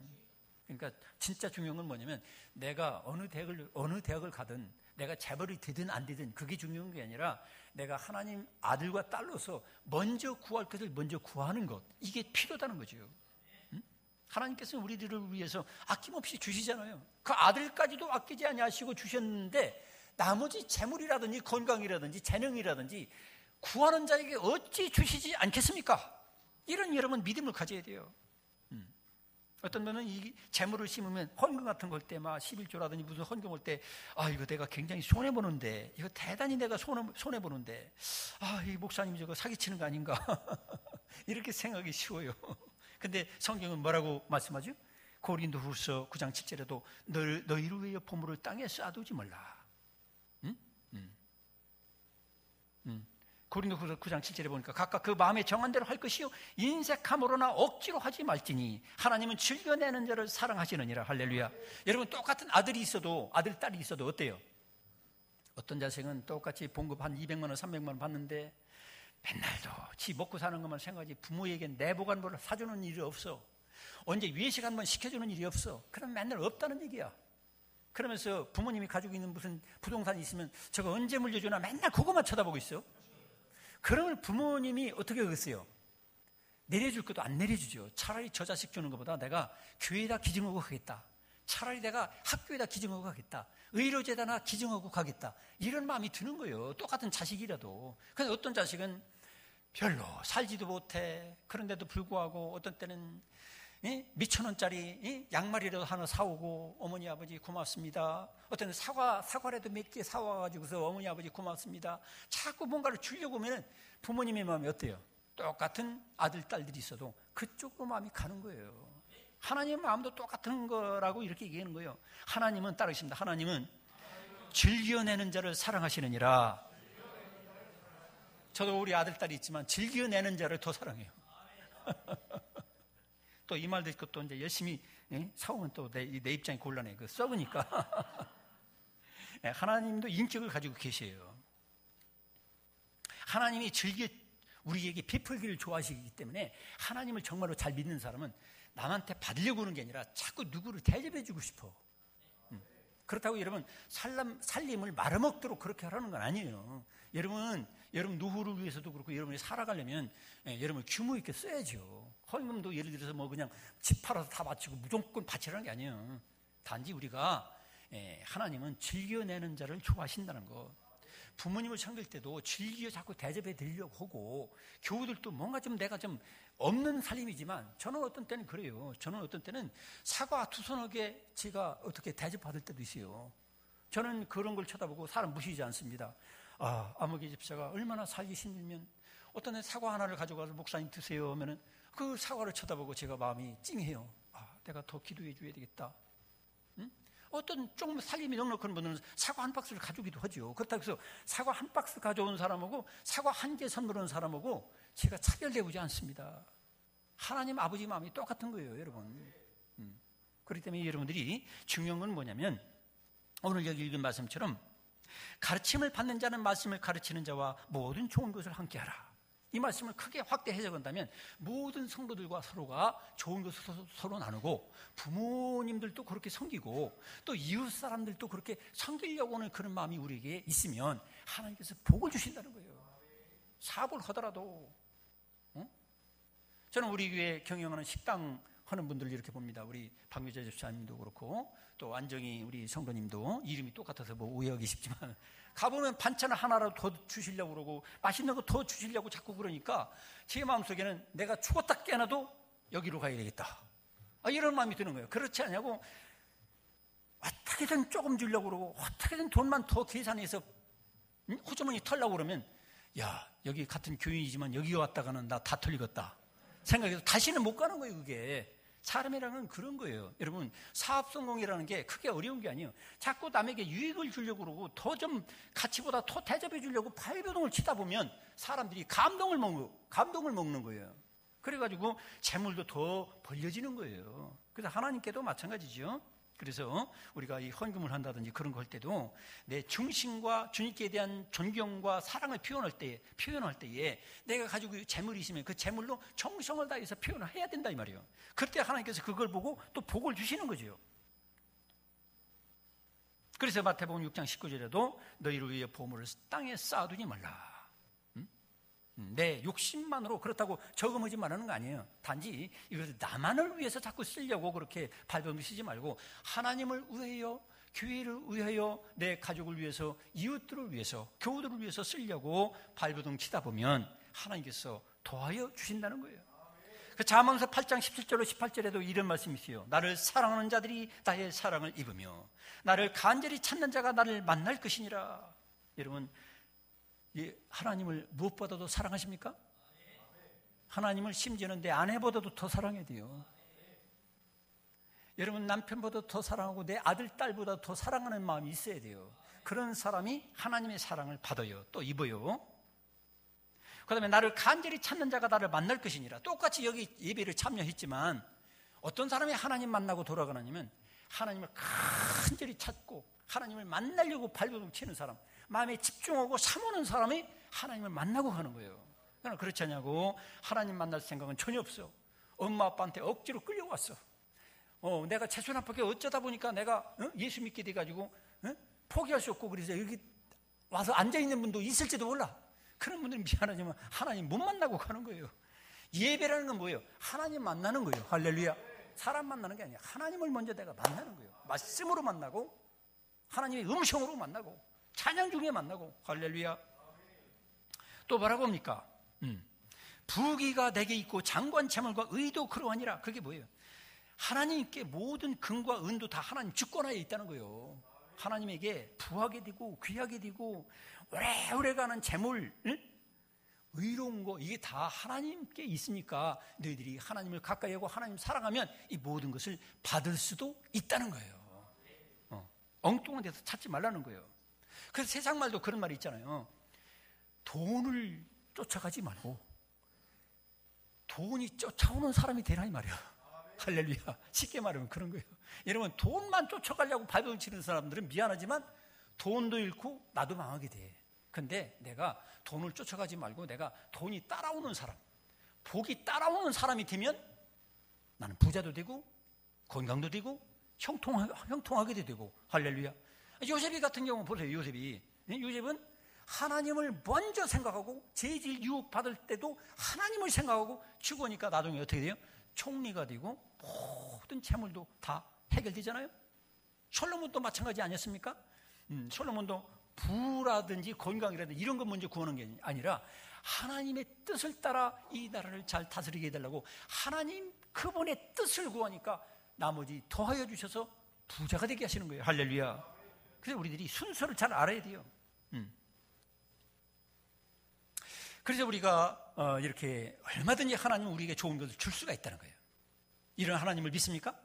그러니까 진짜 중요한 건 뭐냐면 내가 어느 대학을 가든 내가 재벌이 되든 안 되든 그게 중요한 게 아니라 내가 하나님 아들과 딸로서 먼저 구할 것을 먼저 구하는 것, 이게 필요하다는 거죠. 하나님께서는 우리들을 위해서 아낌없이 주시잖아요. 그 아들까지도 아끼지 아니하시고 주셨는데 나머지 재물이라든지 건강이라든지 재능이라든지 구하는 자에게 어찌 주시지 않겠습니까? 이런 여러분 믿음을 가져야 돼요. 어떤 분은 이 재물을 심으면 헌금 같은 걸 때 막 11조라든지 무슨 헌금 올 때 이거 내가 굉장히 손해보는데, 이거 대단히 내가 손해보는데, 이 목사님이 저거 사기치는 거 아닌가 이렇게 생각이 쉬워요. 근데 성경은 뭐라고 말씀하죠? 고린도후서 9장 7절에도 너희를 위하여 보물을 땅에 쌓아두지 말라. 고린도후서 9장 7절에 보니까 각각 그 마음에 정한 대로 할 것이요 인색함으로나 억지로 하지 말지니 하나님은 즐겨내는 자를 사랑하시느니라. 할렐루야. 여러분, 똑같은 아들이 있어도, 아들 딸이 있어도 어때요? 어떤 자식은 똑같이 봉급 한 200만 원 300만 원 받는데 맨날도 지 먹고 사는 것만 생각하지 부모에게 내복한 걸 사주는 일이 없어. 언제 외식 한번 시켜주는 일이 없어. 그럼 맨날 없다는 얘기야. 그러면서 부모님이 가지고 있는 무슨 부동산이 있으면 저거 언제 물려주나 맨날 그것만 쳐다보고 있어. 그러면 부모님이 어떻게 하겠어요? 내려줄 것도 안 내려주죠. 차라리 저 자식 주는 것보다 내가 교회에다 기증하고 가겠다. 차라리 내가 학교에다 기증하고 가겠다. 의료재단에 기증하고 가겠다. 이런 마음이 드는 거예요. 똑같은 자식이라도. 근데 어떤 자식은 별로 살지도 못해. 그런데도 불구하고 어떤 때는 미천 원짜리 양말이라도 하나 사오고 어머니 아버지 고맙습니다. 어떤 사과라도 몇 개 사와가지고서 어머니 아버지 고맙습니다. 자꾸 뭔가를 주려고 하면 부모님의 마음이 어때요? 똑같은 아들 딸들이 있어도 그쪽으로 마음이 가는 거예요. 하나님의 마음도 똑같은 거라고 이렇게 얘기하는 거예요. 하나님은 따르십니다. 하나님은 즐겨내는 자를 사랑하시느니라. 저도 우리 아들 딸이 있지만 즐겨내는 자를 더 사랑해요. 또 이 말 듣고 또 이제 열심히 사오면 또 내 입장이 곤란해. 그 썩으니까. 하나님도 인격을 가지고 계세요. 하나님이 우리에게 베풀기를 좋아하시기 때문에 하나님을 정말로 잘 믿는 사람은 남한테 받으려고 하는 게 아니라 자꾸 누구를 대접해 주고 싶어. 그렇다고 여러분 살림을 말아먹도록 그렇게 하라는 건 아니에요. 여러분 노후를 위해서도 그렇고 여러분이 살아가려면 여러분 규모 있게 써야죠. 헌금도 예를 들어서 뭐 그냥 집 팔아서 다 바치고 무조건 바치라는 게 아니에요. 단지 우리가 하나님은 즐겨내는 자를 좋아하신다는 것. 부모님을 섬길 때도 즐겨 자꾸 대접해 드리려고 하고, 교우들도 뭔가 좀 내가 좀 없는 살림이지만 저는 어떤 때는 그래요. 저는 어떤 때는 사과 두서너게 제가 어떻게 대접받을 때도 있어요. 저는 그런 걸 쳐다보고 사람 무시하지 않습니다. 아무개 집사가 얼마나 살기 힘들면 어떤 애 사과 하나를 가져가서 목사님 드세요 하면은 그 사과를 쳐다보고 제가 마음이 찡해요. 내가 더 기도해 줘야 되겠다. 어떤 좀 살림이 넉넉한 분들은 사과 한 박스를 가져오기도 하죠. 그렇다고 해서 사과 한 박스 가져온 사람하고 사과 한 개 선물한 사람하고 제가 차별되지 않습니다. 하나님 아버지 마음이 똑같은 거예요, 여러분. 그렇기 때문에 여러분들이 중요한 건 뭐냐면 오늘 여기 읽은 말씀처럼 가르침을 받는 자는 말씀을 가르치는 자와 모든 좋은 것을 함께하라. 이 말씀을 크게 확대 해석한다면 모든 성도들과 서로가 좋은 것을 서로 나누고, 부모님들도 그렇게 섬기고, 또 이웃 사람들도 그렇게 섬기려고 하는 그런 마음이 우리에게 있으면 하나님께서 복을 주신다는 거예요. 사업을 하더라도. 저는 우리 교회 경영하는 식당 하는 분들 이렇게 봅니다. 우리 박유재 집사님도 그렇고, 또 안정희 우리 성도님도 이름이 똑같아서 뭐 오해하기 쉽지만, 가보면 반찬을 하나라도 더 주시려고 그러고 맛있는 거 더 주시려고 자꾸 그러니까 제 마음속에는 내가 죽었다 깨어나도 여기로 가야 되겠다, 이런 마음이 드는 거예요. 그렇지 않냐고 어떻게든 조금 주려고 그러고 어떻게든 돈만 더 계산해서 호주머니 털려고 그러면, 야, 여기 같은 교인이지만 여기 왔다가는 나 다 털리겠다 생각해서 다시는 못 가는 거예요. 그게 사람이라는 건 그런 거예요. 여러분, 사업 성공이라는 게 크게 어려운 게 아니에요. 자꾸 남에게 유익을 주려고 그러고 더 좀 가치보다 더 대접해 주려고 발버둥을 치다 보면 사람들이 감동을 먹는 거예요. 그래가지고 재물도 더 벌려지는 거예요. 그래서 하나님께도 마찬가지죠. 그래서 우리가 이 헌금을 한다든지 그런 거 할 때도 내 중심과 주님께 대한 존경과 사랑을 표현할 때에 내가 가지고 재물이 있으면 그 재물로 정성을 다해서 표현을 해야 된다 이 말이에요. 그때 하나님께서 그걸 보고 또 복을 주시는 거죠. 그래서 마태복음 6장 19절에도 너희를 위해 보물을 땅에 쌓아두지 말라. 내 욕심만으로 그렇다고 저금하지 말라는 거 아니에요. 단지 이것을 나만을 위해서 자꾸 쓰려고 그렇게 발버둥 치지 말고 하나님을 위하여, 교회를 위하여, 내 가족을 위해서, 이웃들을 위해서, 교우들을 위해서 쓰려고 발버둥 치다 보면 하나님께서 도와여 주신다는 거예요. 그 잠언서 8장 17절로 18절에도 이런 말씀이 있어요. 나를 사랑하는 자들이 나의 사랑을 입으며 나를 간절히 찾는 자가 나를 만날 것이니라. 여러분, 하나님을 무엇보다도 사랑하십니까? 하나님을 심지어는 내 아내보다도 더 사랑해야 돼요. 여러분, 남편보다 더 사랑하고 내 아들, 딸보다 더 사랑하는 마음이 있어야 돼요. 그런 사람이 하나님의 사랑을 받아요. 또 입어요. 그 다음에 나를 간절히 찾는 자가 나를 만날 것이니라. 똑같이 여기 예배를 참여했지만 어떤 사람이 하나님 만나고 돌아가냐면 하나님을 간절히 찾고 하나님을 만나려고 발버둥 치는 사람, 마음에 집중하고 사모는 사람이 하나님을 만나고 가는 거예요. 그러나 그렇지 않냐고. 하나님 만날 생각은 전혀 없어. 엄마 아빠한테 억지로 끌려왔어. 내가 재수 나쁘게 어쩌다 보니까 내가 예수 믿게 돼가지고 포기할 수 없고 그래서 여기 와서 앉아있는 분도 있을지도 몰라. 그런 분들은 미안하지만 하나님 못 만나고 가는 거예요. 예배라는 건 뭐예요? 하나님 만나는 거예요. 할렐루야. 사람 만나는 게 아니야. 하나님을 먼저 내가 만나는 거예요. 말씀으로 만나고 하나님의 음성으로 만나고 찬양 중에 만나고. 할렐루야. 또 뭐라고 합니까? 부귀가 내게 있고 장관 재물과 의도 그러하니라. 그게 뭐예요? 하나님께 모든 금과 은도 다 하나님 주권하에 있다는 거예요. 하나님에게 부하게 되고 귀하게 되고 오래오래 가는 재물, 의로운 거, 이게 다 하나님께 있으니까 너희들이 하나님을 가까이 하고 하나님 사랑하면 이 모든 것을 받을 수도 있다는 거예요. 엉뚱한 데서 찾지 말라는 거예요. 그래서 세상 말도 그런 말이 있잖아요. 돈을 쫓아가지 말고 돈이 쫓아오는 사람이 되라 이 말이야. 할렐루야. 쉽게 말하면 그런 거예요. 여러분, 돈만 쫓아가려고 발버둥 치는 사람들은 미안하지만 돈도 잃고 나도 망하게 돼. 근데 내가 돈을 쫓아가지 말고 내가 돈이 따라오는 사람, 복이 따라오는 사람이 되면 나는 부자도 되고 건강도 되고 형통하게 되고. 할렐루야. 요셉이 같은 경우 보세요. 요셉은 하나님을 먼저 생각하고 재질 유혹받을 때도 하나님을 생각하고 죽으니까 나중에 어떻게 돼요? 총리가 되고 모든 재물도 다 해결되잖아요. 솔로몬도 마찬가지 아니었습니까? 솔로몬도 부라든지 건강이라든지 이런 것 먼저 구하는 게 아니라 하나님의 뜻을 따라 이 나라를 잘 다스리게 해달라고 하나님 그분의 뜻을 구하니까 나머지 더하여 주셔서 부자가 되게 하시는 거예요. 할렐루야. 그래서 우리들이 순서를 잘 알아야 돼요. 그래서 우리가 이렇게 얼마든지 하나님은 우리에게 좋은 것을 줄 수가 있다는 거예요. 이런 하나님을 믿습니까?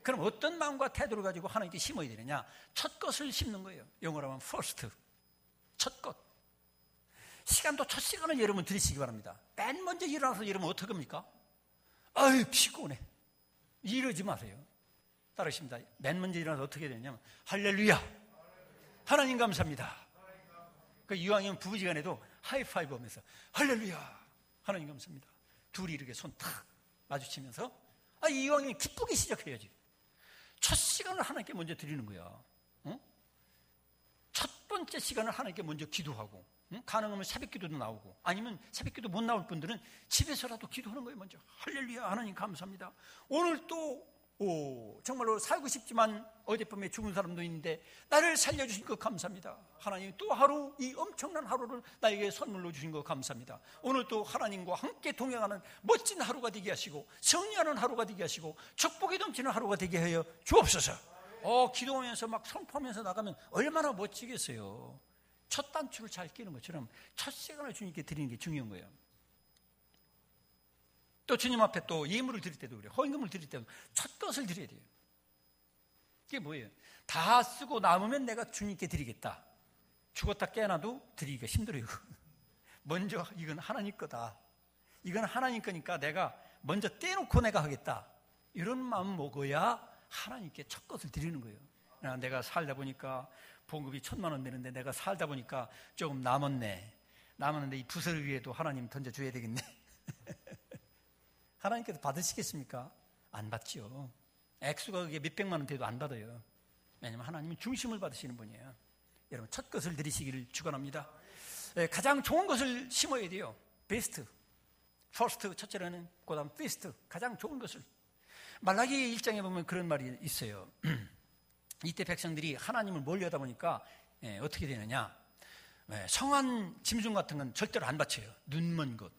그럼 어떤 마음과 태도를 가지고 하나님께 심어야 되느냐? 첫 것을 심는 거예요. 영어로 하면 first. 첫 것. 시간도 첫 시간을 여러분 들이시기 바랍니다. 맨 먼저 일어나서 여러분 어떻게 합니까? 아유, 피곤해. 이러지 마세요. 따르십니다. 맨 먼저 일어나서 어떻게 되냐면 할렐루야. 하나님 감사합니다. 그 이왕이면 부부지간에도 하이파이브 하면서 할렐루야 하나님 감사합니다. 둘이 이렇게 손 탁 마주치면서 이왕이면 기쁘게 시작해야지. 첫 시간을 하나님께 먼저 드리는 거야. 첫 번째 시간을 하나님께 먼저 기도하고, 가능하면 새벽 기도도 나오고, 아니면 새벽 기도 못 나올 분들은 집에서라도 기도하는 거예요. 먼저 할렐루야 하나님 감사합니다. 오늘 또 정말로 살고 싶지만 어젯밤에 죽은 사람도 있는데 나를 살려주신 것 감사합니다. 하나님 또 하루, 이 엄청난 하루를 나에게 선물로 주신 것 감사합니다. 오늘 또 하나님과 함께 동행하는 멋진 하루가 되게 하시고, 승리하는 하루가 되게 하시고, 축복이 넘치는 하루가 되게 하여 주옵소서. 기도하면서 막 선포하면서 나가면 얼마나 멋지겠어요. 첫 단추를 잘 끼는 것처럼 첫 시간을 주님께 드리는 게 중요한 거예요. 또 주님 앞에 또 예물을 드릴 때도 그래요. 헌금을 드릴 때도 첫 것을 드려야 돼요. 이게 뭐예요? 다 쓰고 남으면 내가 주님께 드리겠다. 죽었다 깨어나도 드리기가 힘들어요. 먼저 이건 하나님 거다. 이건 하나님 거니까 내가 먼저 떼놓고 내가 하겠다. 이런 마음 먹어야 하나님께 첫 것을 드리는 거예요. 내가 살다 보니까 봉급이 1,000만 원 되는데 내가 살다 보니까 조금 남았는데 이 부서를 위해도 하나님 던져줘야 되겠네. 하나님께서 받으시겠습니까? 안 받죠. 액수가 그게 몇백만 원 돼도 안 받아요. 왜냐하면 하나님은 중심을 받으시는 분이에요. 여러분 첫 것을 드리시기를 축원합니다. 가장 좋은 것을 심어야 돼요. 베스트, 퍼스트 첫째로는 그 다음 베스트, 가장 좋은 것을. 말라기 1장에 보면 그런 말이 있어요. 이때 백성들이 하나님을 멀리하다 보니까 어떻게 되느냐, 성한 짐승 같은 건 절대로 안 바쳐요. 눈먼 것,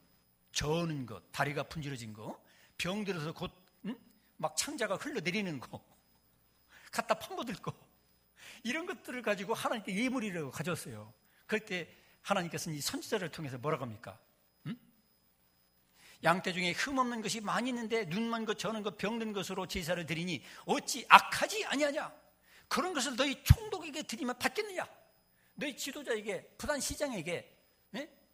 저는 것, 다리가 분지러진 거, 병들어서 곧 막 창자가 흘러내리는 거, 갖다 퍼묻을 거, 이런 것들을 가지고 하나님께 예물이라고 가졌어요. 그럴 때 하나님께서는 이 선지자를 통해서 뭐라고 합니까? 양떼 중에 흠없는 것이 많이 있는데 눈먼 것, 저는 것, 병든 것으로 제사를 드리니 어찌 악하지 아니하냐? 그런 것을 너희 총독에게 드리면 받겠느냐? 너희 지도자에게, 부산시장에게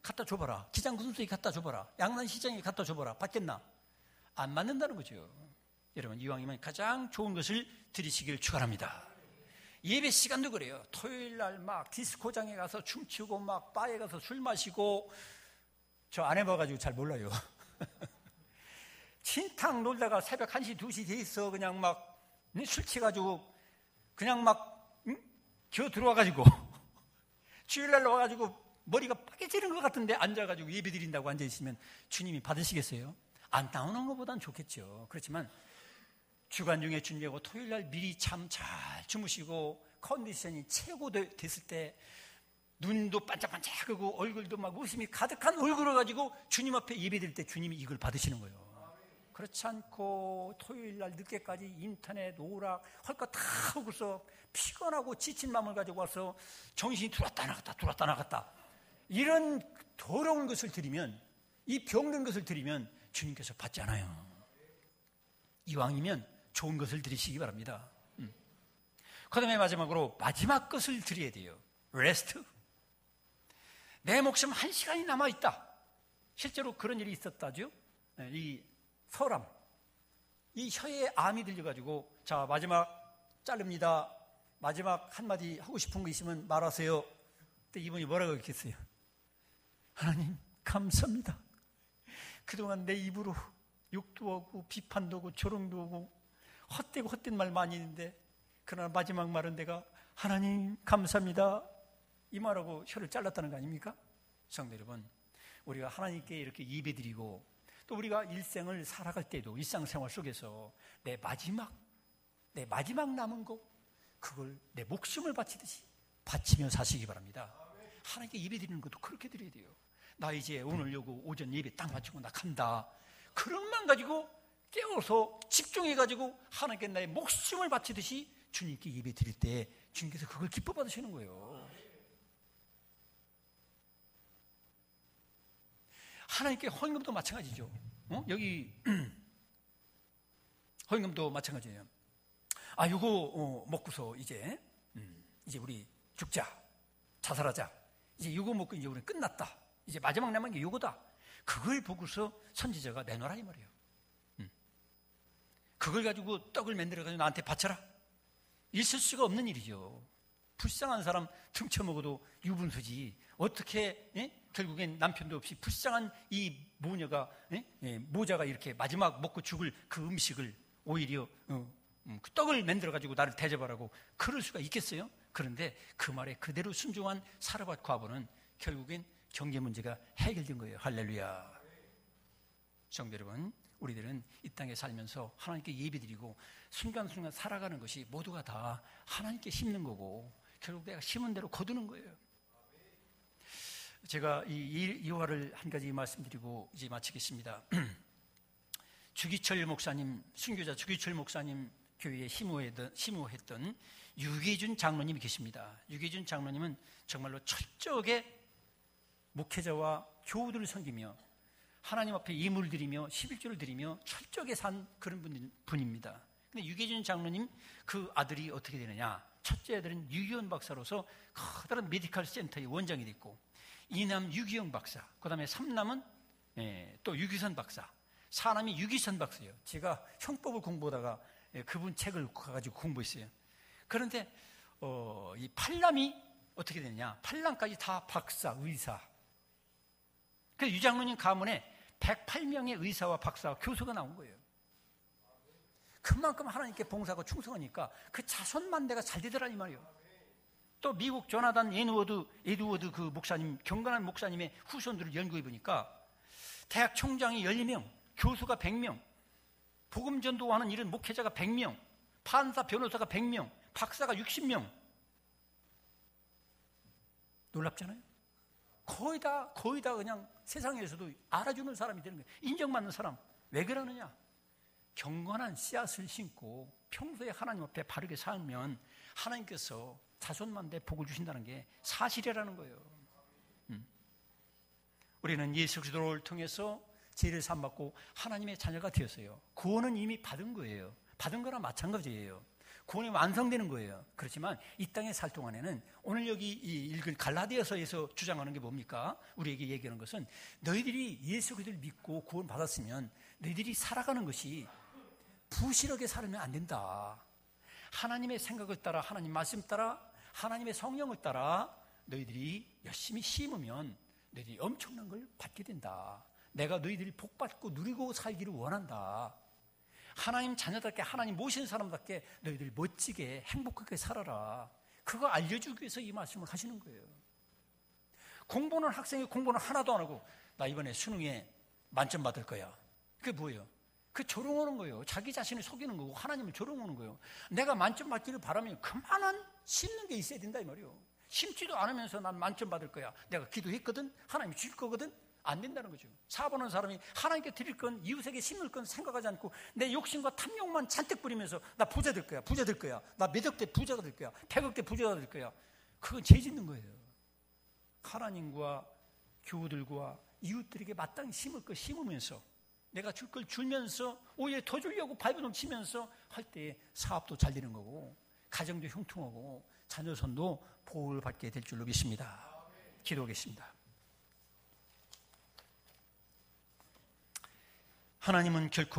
갖다 줘봐라. 기장군수에게 갖다 줘봐라. 양산시장에게 갖다 줘봐라. 받겠나? 안 맞는다는 거죠. 여러분 이왕이면 가장 좋은 것을 드리시길 축원합니다. 예배 시간도 그래요. 토요일 날 막 디스코장에 가서 춤추고 막 바에 가서 술 마시고, 저 안 해봐가지고 잘 몰라요. 진탕 놀다가 새벽 1시 2시 돼 있어. 그냥 막 술 취가지고 그냥 막 기어 들어와가지고 주일날 와가지고 머리가 빠개지는 것 같은데 앉아가지고 예배 드린다고 앉아있으면 주님이 받으시겠어요? 안 나오는 것보단 좋겠죠. 그렇지만 주간 중에 준비하고 토요일날 미리 참 잘 주무시고 컨디션이 최고 됐을 때 눈도 반짝반짝하고 얼굴도 막 웃음이 가득한 얼굴을 가지고 주님 앞에 예배 드릴 때 주님이 이걸 받으시는 거예요. 그렇지 않고 토요일날 늦게까지 인터넷 오락 할 거 다 하고서 피곤하고 지친 마음을 가지고 와서 정신이 들어왔다 나갔다 이런 더러운 것을 드리면, 이 병든 것을 드리면 주님께서 받지 않아요. 이왕이면 좋은 것을 드리시기 바랍니다. 그 다음에 마지막으로 마지막 것을 드려야 돼요. 레스트. 내 목숨 1시간이 남아있다. 실제로 그런 일이 있었다죠. 이 서람, 이 혀에 암이 들려가지고, 자 마지막 자릅니다. 마지막 한마디 하고 싶은 거 있으면 말하세요. 그때 이분이 뭐라고 했겠어요? 하나님 감사합니다. 그동안 내 입으로 욕도 하고 비판도 하고 조롱도 하고 헛되고 헛된 말 많이 했는데, 그러나 마지막 말은 내가 하나님 감사합니다 이 말하고 혀를 잘랐다는 거 아닙니까? 성도 여러분, 우리가 하나님께 이렇게 예배드리고 또 우리가 일생을 살아갈 때도 일상생활 속에서 내 마지막 남은 거, 그걸 내 목숨을 바치듯이 바치며 사시기 바랍니다. 하나님께 예배드리는 것도 그렇게 드려야 돼요. 나 이제 오늘 요거 오전 예배 딱 마치고 나 간다. 그런 만 가지고 깨워서 집중해가지고 하나님께 나의 목숨을 바치듯이 주님께 예배 드릴 때 주님께서 그걸 기뻐 받으시는 거예요. 하나님께 헌금도 마찬가지죠. 여기 헌금도 마찬가지예요. 요거 먹고서 이제 우리 죽자, 자살하자. 이제 요거 먹고 이제 우리 끝났다. 이제 마지막 남은 게 요거다. 그걸 보고서 선지자가 내놓으라 이 말이에요. 그걸 가지고 떡을 만들어가지고 나한테 바쳐라. 있을 수가 없는 일이죠. 불쌍한 사람 등쳐먹어도 유분수지 어떻게 결국엔 남편도 없이 불쌍한 이 모녀가 모자가 이렇게 마지막 먹고 죽을 그 음식을 오히려 그 떡을 만들어 가지고 나를 대접하라고 그럴 수가 있겠어요? 그런데 그 말에 그대로 순종한 사르밧 과부는 결국엔 경제 문제가 해결된 거예요. 할렐루야. 성도 여러분, 우리들은 이 땅에 살면서 하나님께 예배드리고 순간순간 살아가는 것이 모두가 다 하나님께 심는 거고 결국 내가 심은 대로 거두는 거예요. 제가 이 화를 한 가지 말씀드리고 이제 마치겠습니다. 주기철 목사님, 순교자 주기철 목사님 교회에 심호했던 유계준 장로님이 계십니다. 유계준 장로님은 정말로 철저하게 목회자와 교우들을 섬기며 하나님 앞에 예물을 드리며 11조를 드리며 철저하게 산 그런 분입니다. 근데 유계준 장로님 그 아들이 어떻게 되느냐? 첫째 아들은 유기현 박사로서 커다란 메디컬 센터의 원장이 됐고, 이남 유기영 박사, 그 다음에 삼남은 또 유기선 박사, 사남이 유기선 박사예요. 제가 형법을 공부하다가 그분 책을 가지고 공부했어요. 그런데 이 팔남이 어떻게 되느냐? 팔남까지 다 박사, 의사. 그래서 유 장로님 가문에 108명의 의사와 박사와 교수가 나온 거예요. 그만큼 하나님께 봉사하고 충성하니까 그 자손만대가 잘 되더라 이 말이에요. 또 미국 조나단 에드워드 그 목사님, 경건한 목사님의 후손들을 연구해 보니까 대학 총장이 12명, 교수가 100명, 복음 전도하는 이런 목회자가 100명, 판사, 변호사가 100명, 박사가 60명. 놀랍잖아요. 거의 다 그냥 세상에서도 알아주는 사람이 되는 거예요. 인정받는 사람. 왜 그러느냐? 경건한 씨앗을 심고 평소에 하나님 앞에 바르게 살면 하나님께서 자손만대 복을 주신다는 게 사실이라는 거예요. 우리는 예수 그리스도를 통해서 죄를 사함받고 하나님의 자녀가 되었어요. 구원은 이미 받은 거예요. 받은 거랑 마찬가지예요. 구원이 완성되는 거예요. 그렇지만 이 땅에 살 동안에는 오늘 여기 읽은 갈라디아서에서 주장하는 게 뭡니까? 우리에게 얘기하는 것은 너희들이 예수 그리스도를 믿고 구원 받았으면 너희들이 살아가는 것이 부실하게 살면 안 된다. 하나님의 생각을 따라, 하나님 말씀 따라, 하나님의 성령을 따라 너희들이 열심히 심으면 너희들이 엄청난 걸 받게 된다. 내가 너희들이 복받고 누리고 살기를 원한다. 하나님 자녀답게, 하나님 모신 사람답게 너희들이 멋지게 행복하게 살아라. 그거 알려주기 위해서 이 말씀을 하시는 거예요. 공부는 학생이 공부는 하나도 안 하고 나 이번에 수능에 만점 받을 거야. 그게 뭐예요? 그 조롱하는 거예요. 자기 자신을 속이는 거고 하나님을 조롱하는 거예요. 내가 만점 받기를 바라면 그만한 심는 게 있어야 된다 이 말이에요. 심지도 않으면서 난 만점 받을 거야. 내가 기도했거든. 하나님이 줄 거거든. 안 된다는 거죠. 사보는 사람이 하나님께 드릴 건, 이웃에게 심을 건 생각하지 않고 내 욕심과 탐욕만 잔뜩 부리면서 나 부자 될 거야. 부자 될 거야. 나 몇 억대 부자가 될 거야. 100억대 부자가 될 거야. 그건 죄 짓는 거예요. 하나님과 교우들과 이웃들에게 마땅히 심을 거 심으면서 내가 줄 걸 주면서 오히려 더 주려고 발버둥 치면서 할 때 사업도 잘 되는 거고 가정도 형통하고 자녀손도 보호를 받게 될 줄로 믿습니다. 기도하겠습니다. 하나님은 결코